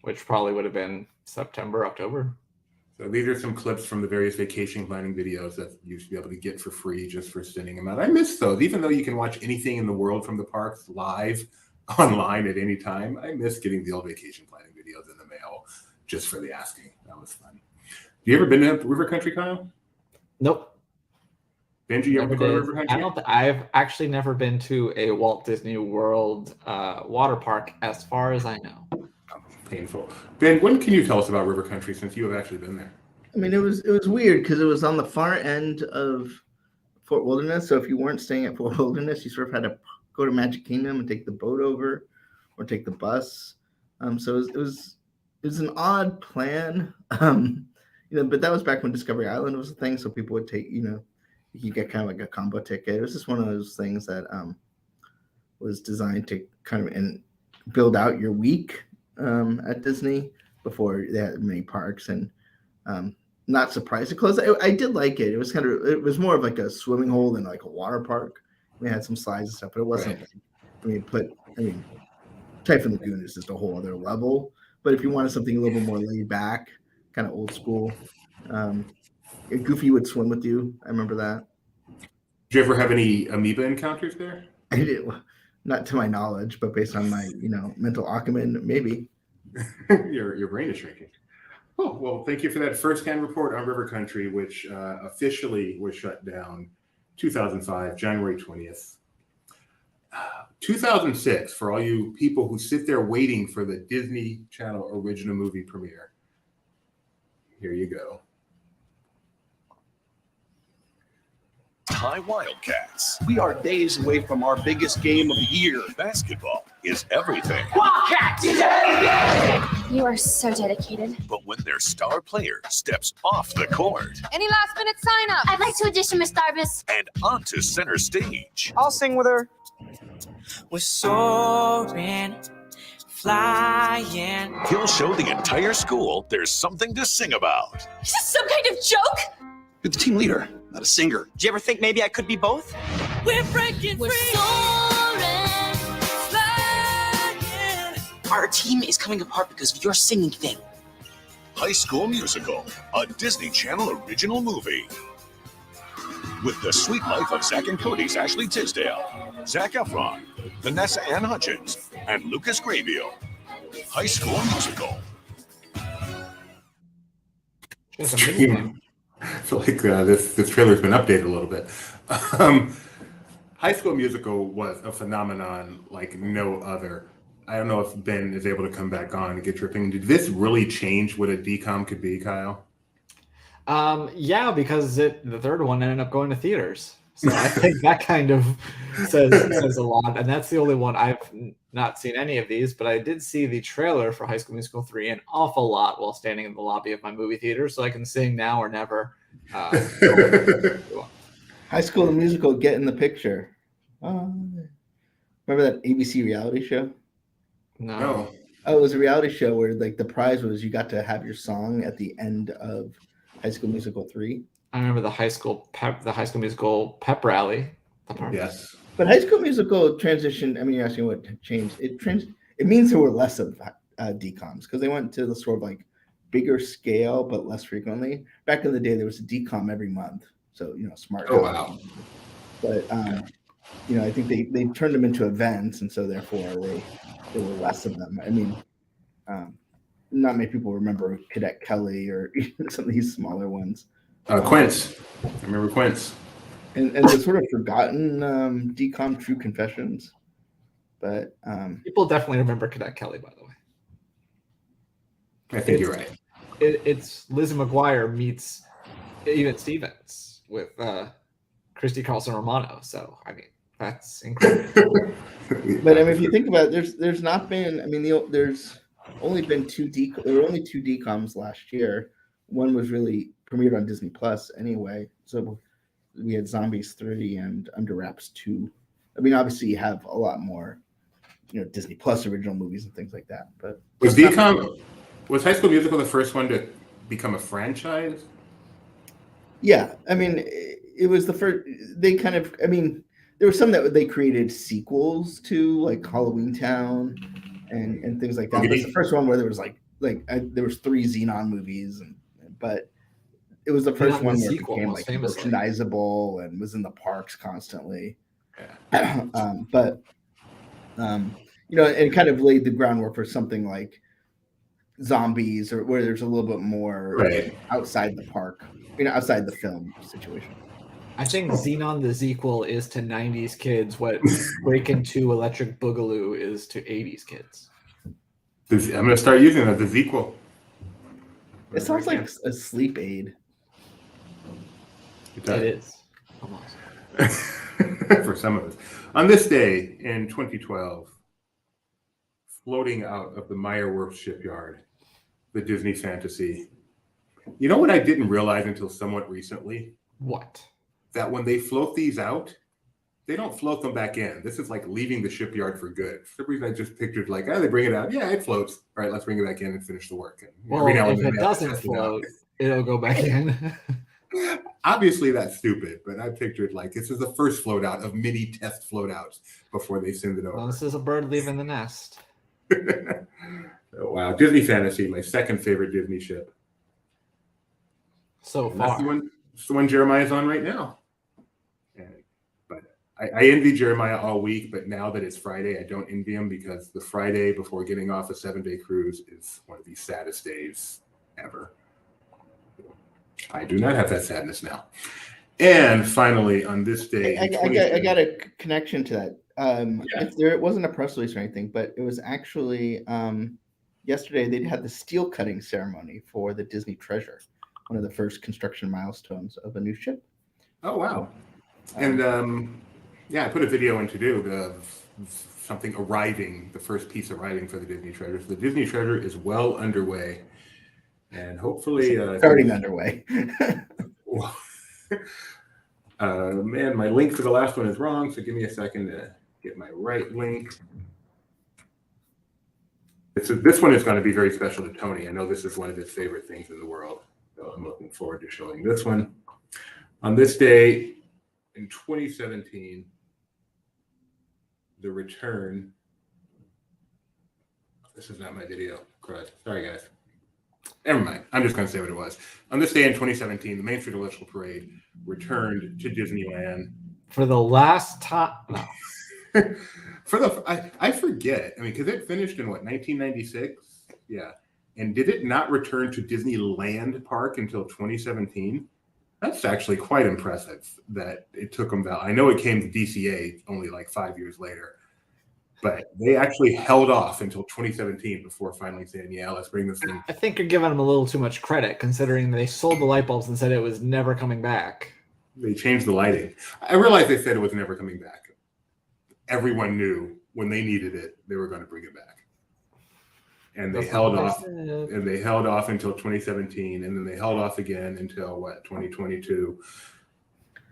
which probably would have been September, October. So these are some clips from the various vacation planning videos that you used to be able to get for free just for sending them out. I miss those, even though you can watch anything in the world from the parks live online at any time. I miss getting the old vacation planning videos in the mail just for the asking. That was fun. You ever been to River Country, Kyle? Nope. Benji, you ever go to River Country? I've actually never been to a Walt Disney World water park, as far as I know. Painful. Ben, when can you tell us about River Country since you have actually been there? I mean, it was weird because it was on the far end of Fort Wilderness. So if you weren't staying at Fort Wilderness, you sort of had to go to Magic Kingdom and take the boat over, or take the bus. So it was an odd plan. But that was back when Discovery Island was a thing. So people would take, you could get kind of like a combo ticket. It was just one of those things that was designed to kind of build out your week at Disney before they had many parks, and not surprised to close. I did like it. It was more of like a swimming hole than like a water park. We had some slides and stuff, but it wasn't. Right. Typhoon Lagoon is just a whole other level. But if you wanted something a little more laid back, kind of old school, Goofy would swim with you. I remember that. Did you ever have any amoeba encounters there? I did. Not to my knowledge, but based on my, mental acumen, maybe. Your brain is shrinking. Oh, well, thank you for that first-hand report on River Country, which officially was shut down 2005, January 20th. 2006, for all you people who sit there waiting for the Disney Channel original movie premiere. Here you go. Hi, Wildcats. We are days away from our biggest game of the year. Basketball is everything. Wildcats is everything! You are so dedicated. But when their star player steps off the court. Any last minute sign up? I'd like to audition, Miss Darbus. And onto center stage. I'll sing with her. We're soaring, flying. He'll show the entire school there's something to sing about. Is this some kind of joke? You're the team leader, not a singer. Did you ever think maybe I could be both? We're breaking free. Soaring, flying. Our team is coming apart because of your singing thing. High School Musical, a Disney Channel original movie. With the sweet life of Zach and Cody's Ashley Tisdale, Zac Efron, Vanessa Ann Hutchins, and Lucas Grabeel. High School Musical. I feel like this trailer's been updated a little bit. High School Musical was a phenomenon like no other. I don't know if Ben is able to come back on and get your opinion. Did this really change what a DCOM could be, Kyle? Yeah, because the third one ended up going to theaters. So I think that kind of says a lot. And that's the only one. I've not seen any of these, but I did see the trailer for High School Musical 3 an awful lot while standing in the lobby of my movie theater. So I can sing now or never. High School the Musical, get in the picture. Remember that ABC reality show? No. Oh, it was a reality show where like the prize was you got to have your song at the end of High School Musical 3. I remember the High School Musical pep rally. Yes. But High School Musical transition. I mean, you're asking what changed. It means there were less of DCOMs because they went to the sort of like bigger scale but less frequently. Back in the day, there was a DCOM every month. So smart. Oh wow. But I think they turned them into events, and so therefore there were less of them. I mean, Not many people remember Cadet Kelly or some of these smaller ones. Quince. I remember Quince. And the sort of forgotten DCOM True Confessions. But people definitely remember Cadet Kelly, by the way. I think you're right. It's Lizzie McGuire meets Even Stevens with Christy Carlson Romano. So I mean, that's incredible. But I mean, if you think about it, there's not been. I mean, there's only been there were only 2 DCOMs last year. One was really premiered on Disney Plus anyway. So we had Zombies 3 and Under Wraps 2. I mean, obviously you have a lot more, Disney Plus original movies and things like that. But was High School Musical the first one to become a franchise? Yeah, I mean, it was the first. They kind of. I mean, there were some that they created sequels to, like Halloween Town, and things like that. That's the first one where there was there was 3 Xenon movies, but it was the first one where it became like merchandisable and was in the parks constantly. Yeah. It kind of laid the groundwork for something like Zombies, or where there's a little bit more outside the park, outside the film situation. I think Xenon the Sequel is to 90s kids what Breakin' 2 Electric Boogaloo is to 80s kids. I'm going to start using that, the sequel. It sounds like a sleep aid. It is. Almost. For some of us. On this day in 2012, floating out of the Meyerwerf shipyard, the Disney Fantasy. You know what I didn't realize until somewhat recently? What? That when they float these out, they don't float them back in. This is like leaving the shipyard for good. For some reason, I just pictured like, they bring it out. Yeah, it floats. All right, let's bring it back in and finish the work. And well, if it doesn't float, it'll go back in. Obviously, that's stupid, but I pictured like this is the first float out of many test float outs before they send it over. Well, this is a bird leaving the nest. Oh, wow. Disney Fantasy, my second favorite Disney ship. So and far. That's the one Jeremiah's on right now. But I envy Jeremiah all week, but now that it's Friday, I don't envy him because the Friday before getting off a 7-day cruise is one of the saddest days ever. I do not have that sadness now. And finally, on this day, I got a connection to that. It wasn't a press release or anything, but it was actually yesterday they had the steel cutting ceremony for the Disney Treasure, one of the first construction milestones of a new ship. Oh, wow. And I put a video in to do of something arriving, the first piece arriving for the Disney Treasure. So the Disney Treasure is well underway. And hopefully starting underway. Man, my link for the last one is wrong, so give me a second to get my right link. This one is going to be very special to Tony. I know this is one of his favorite things in the world, so I'm looking forward to showing this one. On this day in 2017, the return. This is not my video. Crud. Sorry, guys. Never mind. I'm just going to say what it was. On this day in 2017, the Main Street Electrical Parade returned to Disneyland for the last time. No. I forget. I mean, because it finished in what, 1996? Yeah. And did it not return to Disneyland Park until 2017? That's actually quite impressive that it took them that. I know it came to DCA only like 5 years later, but they actually held off until 2017 before finally saying, yeah, let's bring this thing. I think you're giving them a little too much credit considering they sold the light bulbs and said it was never coming back. They changed the lighting. I realized they said it was never coming back. Everyone knew when they needed it, they were going to bring it back. And they held off, and they held off until 2017, and then they held off again until what, 2022.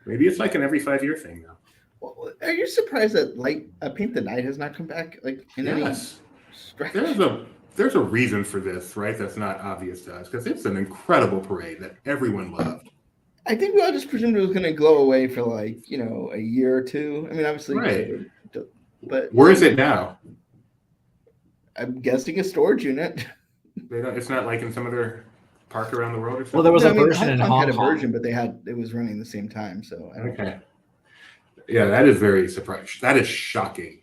Maybe it's like an every 5-year thing now. Well, are you surprised that Paint the Night has not come back? Like in any stretch? There's a reason for this, right? That's not obvious to us because it's an incredible parade that everyone loved. I think we all just presumed it was going to glow away for like a year or two. I mean, obviously, right. But where is it now? I'm guessing a storage unit. It's not like in some other park around the world or something. Well, there was a version in Hong Kong. Had a version, but it was running the same time. So okay. Yeah, that is very surprising. That is shocking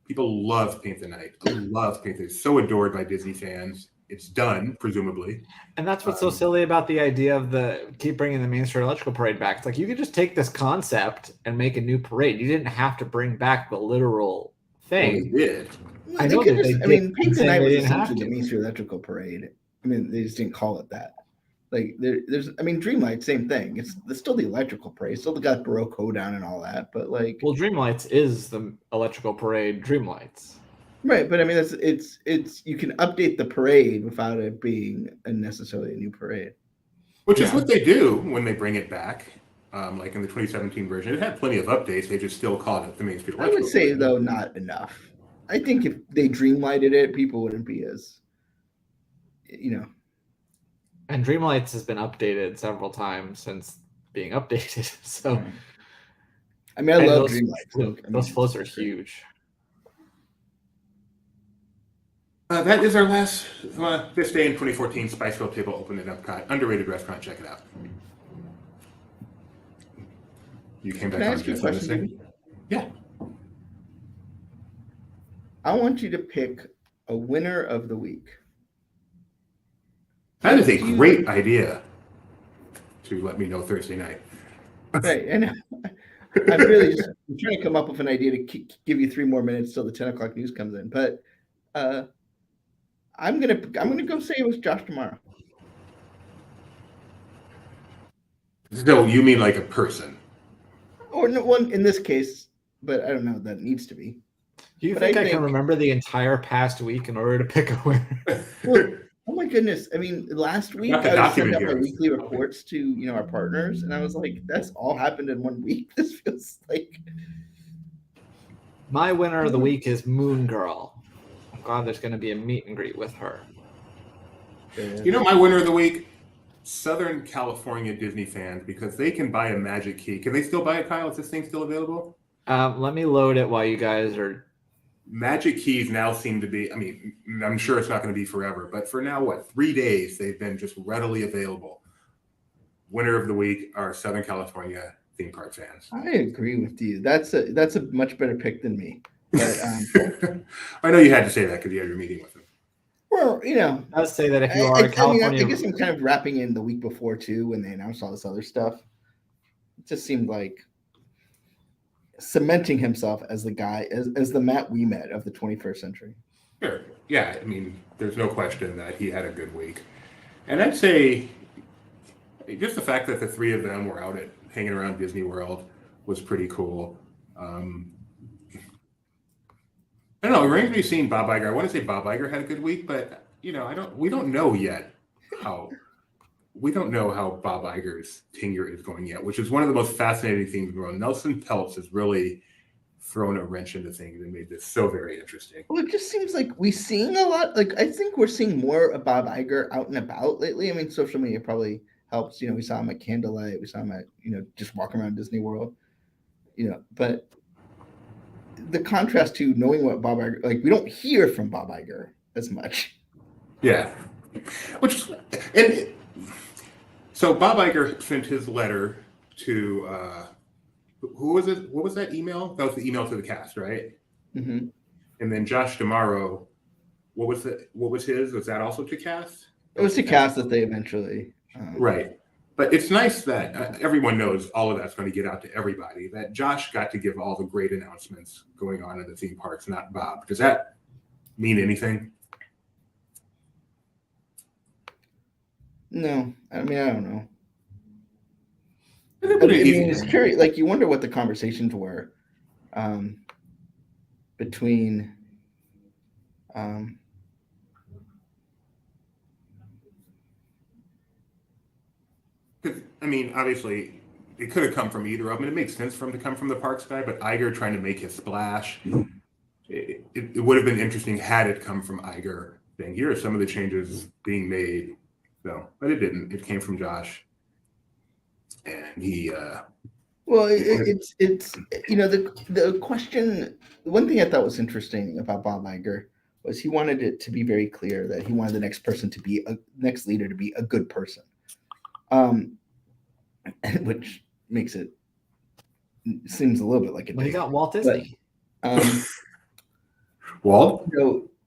People love Paint the Night. Love Paint the Night. It's so adored by Disney fans. It's done, presumably. And that's what's so silly about the idea of keep bringing the Main Street Electrical Parade back. It's like you could just take this concept and make a new parade. You didn't have to bring back the literal thing. Well, they did. I know that they did. I mean, Paint the Night was essentially the Main Street Electrical Parade. I mean, they just didn't call it that. Like there's, I mean, Dreamlight, same thing. It's still the electrical parade, still got Baroque hoedown and all that. But like, well, Dreamlights is the electrical parade. Dreamlights, right? But I mean, it's you can update the parade without it being necessarily a new parade. Which is what they do when they bring it back. Like in the 2017 version, it had plenty of updates. They just still call it the Main Street Electrical. I would say though, not enough. I think if they Dreamlighted it, people wouldn't be as, And Dreamlights has been updated several times since being updated. So, I mean, I love Dreamlights. Those floats are huge. That is our last this day in 2014 Spiceville table open at Epcot. Underrated restaurant. Check it out. You came back. Can I ask you a question? Yeah. I want you to pick a winner of the week. That is a great idea to let me know Thursday night. Right, and I'm really just trying to come up with an idea to give you 3 more minutes till the 10 o'clock news comes in. But I'm gonna go say it was Josh tomorrow. So you mean like a person? Or no, one in this case, but I don't know if that needs to be. Do you think I can remember the entire past week in order to pick a winner? Well, oh my goodness! I mean, last week I was sending out my weekly reports to our partners, and I was like, "That's all happened in 1 week." This feels like my winner of the week is Moon Girl. I'm glad there's going to be a meet and greet with her. You know, my winner of the week, Southern California Disney fans, because they can buy a Magic Key. Can they still buy it, Kyle? Is this thing still available? Let me load it while you guys are. Magic Keys now seem to be, I mean, I'm sure it's not going to be forever, but for now, 3 days, they've been just readily available. Winner of the week are Southern California theme park fans. I agree with you. That's a much better pick than me. But I know you had to say that because you had your meeting with them. Well, I would say that if you are a California, I guess I'm kind of wrapping in the week before too, when they announced all this other stuff. It just seemed like cementing himself as the guy, as the Matt we met of the 21st century. Sure. Yeah. I mean, there's no question that he had a good week. And I'd say just the fact that the 3 of them were out hanging around Disney World was pretty cool. I don't know. It reminds me of seeing Bob Iger. I want to say Bob Iger had a good week, but we don't know yet how Bob Iger's tenure is going yet, which is one of the most fascinating things in the world. Nelson Peltz has really thrown a wrench into things and made this so very interesting. Well, it just seems like we're seeing a lot. Like, I think we're seeing more of Bob Iger out and about lately. I mean, social media probably helps. We saw him at Candlelight. We saw him at, just walking around Disney World. But the contrast to knowing what Bob Iger, like, we don't hear from Bob Iger as much. Yeah. So Bob Iger sent his letter to who was it? What was that email? That was the email to the cast, right? Mm-hmm. And then Josh D'Amaro, what was his? Was that also to cast? It was to cast that they eventually. Right. But it's nice that everyone knows all of that's going to get out to everybody. That Josh got to give all the great announcements going on in the theme parks, not Bob. Does that mean anything? No, I mean, I don't know. I mean, it's curious. Like, you wonder what the conversations were between I mean, obviously, it could have come from either of them. It makes sense for him to come from the parks guy, but Iger trying to make his splash, it would have been interesting had it come from Iger. Saying, here are some of the changes being made. So, but it didn't. It came from Josh, and he. Well, it's the question. One thing I thought was interesting about Bob Iger was he wanted it to be very clear that he wanted the next next leader to be a good person, which makes seems a little bit like a. Well, he got Walt Disney. But, Walt?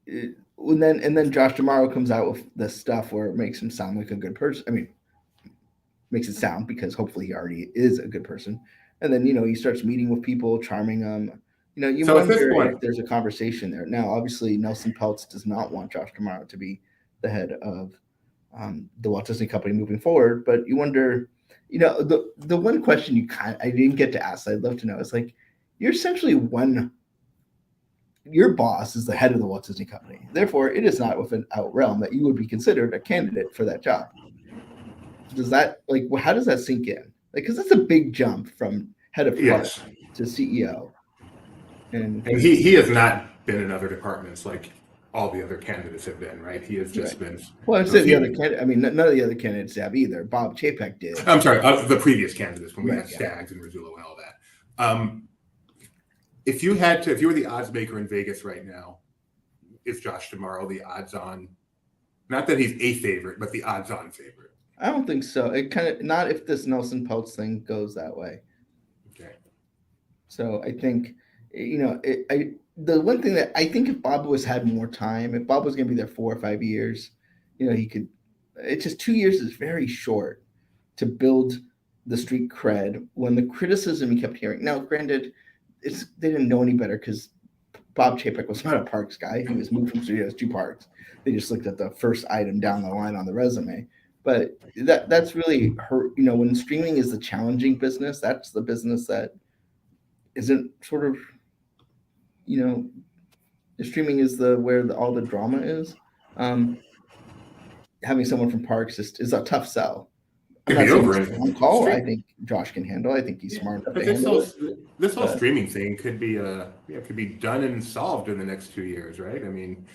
And then Josh Tomorrow comes out with the stuff where it makes him sound like a good person. I mean, makes it sound, because hopefully he already is a good person. And then, he starts meeting with people, charming them. You So at this wonder point- if there's a conversation there. Now, obviously, Nelson Peltz does not want Josh Tomorrow to be the head of the Walt Disney Company moving forward. But you wonder, the one question I didn't get to ask, I'd love to know, is like, you're essentially your boss is the head of the Walt Disney Company. Therefore, it is not within out realm that you would be considered a candidate for that job. Does that how does that sink in? Because that's a big jump from head of product to CEO. And he has not been in other departments like all the other candidates have been, right? He has just been. Well, I said the other candidate. I mean, none of the other candidates have either. Bob Chapek did. I'm sorry, the previous candidates when we had Staggs and Rizzullo and all that. If you were the odds maker in Vegas right now, is Josh Tomorrow the odds-on? Not that he's a favorite, but the odds-on favorite. I don't think so. It kind of not if this Nelson Peltz thing goes that way. Okay. So I think, the one thing that I think if Bob had more time, if Bob was going to be there 4 or 5 years, he could. It's just 2 years is very short to build the street cred. When the criticism you kept hearing. Now, granted, they didn't know any better because Bob Chapek was not a parks guy. He was moved from studios to parks. They just looked at the first item down the line on the resume. But that's really hurt. When streaming is the challenging business, that's the business that isn't sort of, streaming is where all the drama is. Having someone from parks is a tough sell. I'm not saying it's a call. I think Josh can handle. I think he's smart enough to handle it. This whole streaming thing could be could be done and solved in the next 2 years, right? I mean,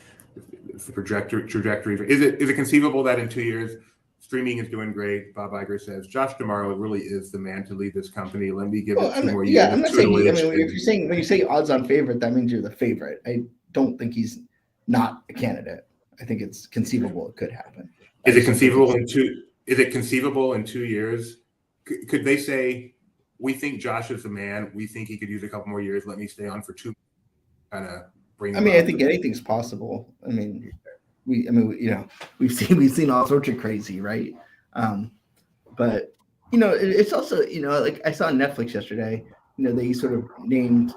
it's the trajectory. Is it conceivable that in 2 years streaming is doing great? Bob Iger says Josh Tomorrow really is the man to lead this company. Let me give it 2 more years. Yeah, I'm not saying. When you say odds-on favorite, that means you're the favorite. I don't think he's not a candidate. I think it's conceivable it could happen. Is it conceivable in 2 years? Could they say, we think Josh is the man. We think he could use a couple more years. Let me stay on for 2. Kind of bring. I think anything's possible. We've seen all sorts of crazy, right? But it's also like I saw on Netflix yesterday. They sort of named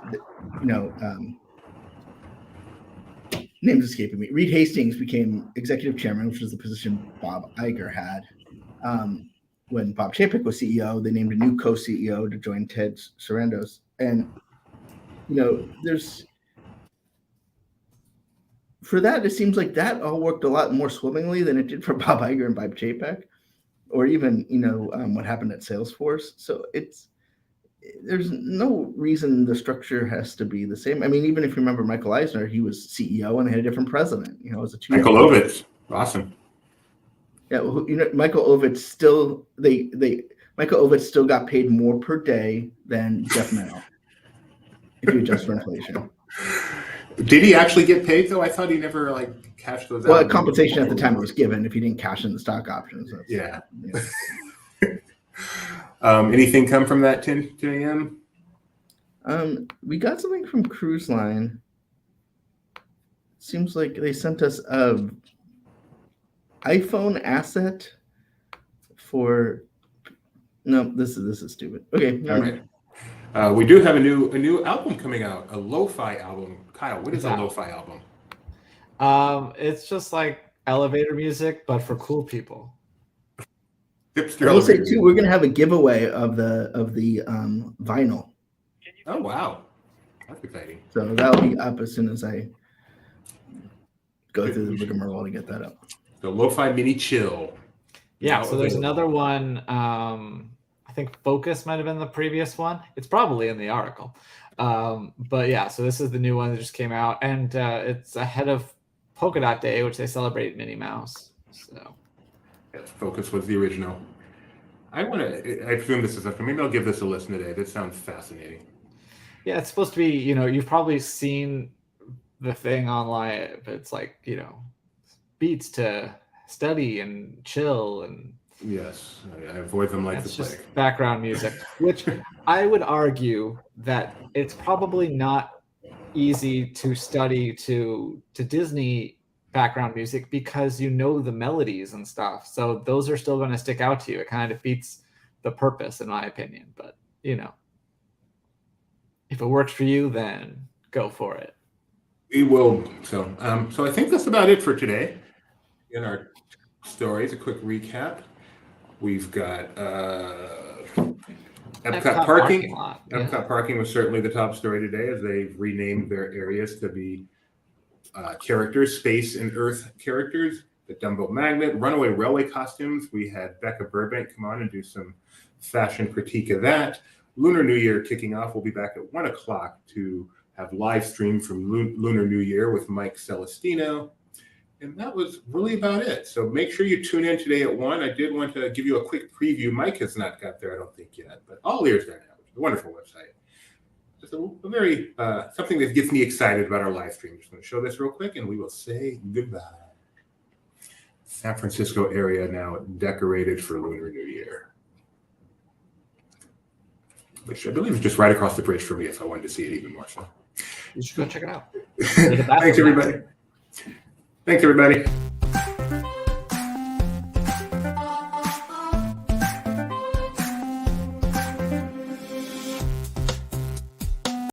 names escaping me. Reed Hastings became executive chairman, which was the position Bob Iger had. When Bob Chapek was CEO, they named a new co-CEO to join Ted Sarandos. And, there's for that, it seems like that all worked a lot more swimmingly than it did for Bob Iger and Bob Chapek, or even, what happened at Salesforce. So there's no reason the structure has to be the same. I mean, even if you remember Michael Eisner, he was CEO and they had a different president. It was a 2-year. Michael Ovitz, awesome. Yeah, Michael Ovitz still Michael Ovitz still got paid more per day than Jeff Mennel if you adjust for inflation. Did he actually get paid though? I thought he never cashed those out. Well, compensation at the time it was given if he didn't cash in the stock options. Yeah. Anything come from that 10 a.m.? We got something from Cruise Line. Seems like they sent us a iPhone asset for. No, this is stupid. Okay, all right. We do have a new album coming out, a lo-fi album. Kyle, what is a lo-fi album? It's just like elevator music, but for cool people. I will say too, we're gonna have a giveaway of the vinyl. Oh wow, that's exciting! So that'll be up as soon as I go through the rigmarole to get that up. The Lo-Fi Mini Chill. Yeah, so there's another one. I think Focus might have been the previous one. It's probably in the article. But yeah, so this is the new one that just came out, and it's ahead of Polka Dot Day, which they celebrate Minnie Mouse. So yes, Focus was the original. I assume this is maybe I'll give this a listen today. This sounds fascinating. Yeah, it's supposed to be, you've probably seen the thing online, but it's like, beats to study and chill and yes, I avoid them like the plague. Just background music, which I would argue that it's probably not easy to study to Disney background music because you know the melodies and stuff. So those are still going to stick out to you. It kind of defeats the purpose, in my opinion. But you know, if it works for you, then go for it. We will. So I think that's about it for today. In our stories, a quick recap. We've got Epcot parking. Epcot parking was certainly the top story today, as they've renamed their areas to be characters, space and Earth characters. The Dumbo Magnet, Runaway Railway costumes. We had Becca Burbank come on and do some fashion critique of that. Lunar New Year kicking off. We'll be back at 1 o'clock to have live stream from Lunar New Year with Mike Celestino. And that was really about it. So make sure you tune in today at 1. I did want to give you a quick preview. Mike has not got there, I don't think, yet. But All Ears there now, which is a wonderful website. Just a very, something that gets me excited about our live stream. Just going to show this real quick, and we will say goodbye. San Francisco area now decorated for Lunar New Year. Which I believe is just right across the bridge for me if I wanted to see it even more so. You should go check it out. Thanks, everybody. Thanks, everybody.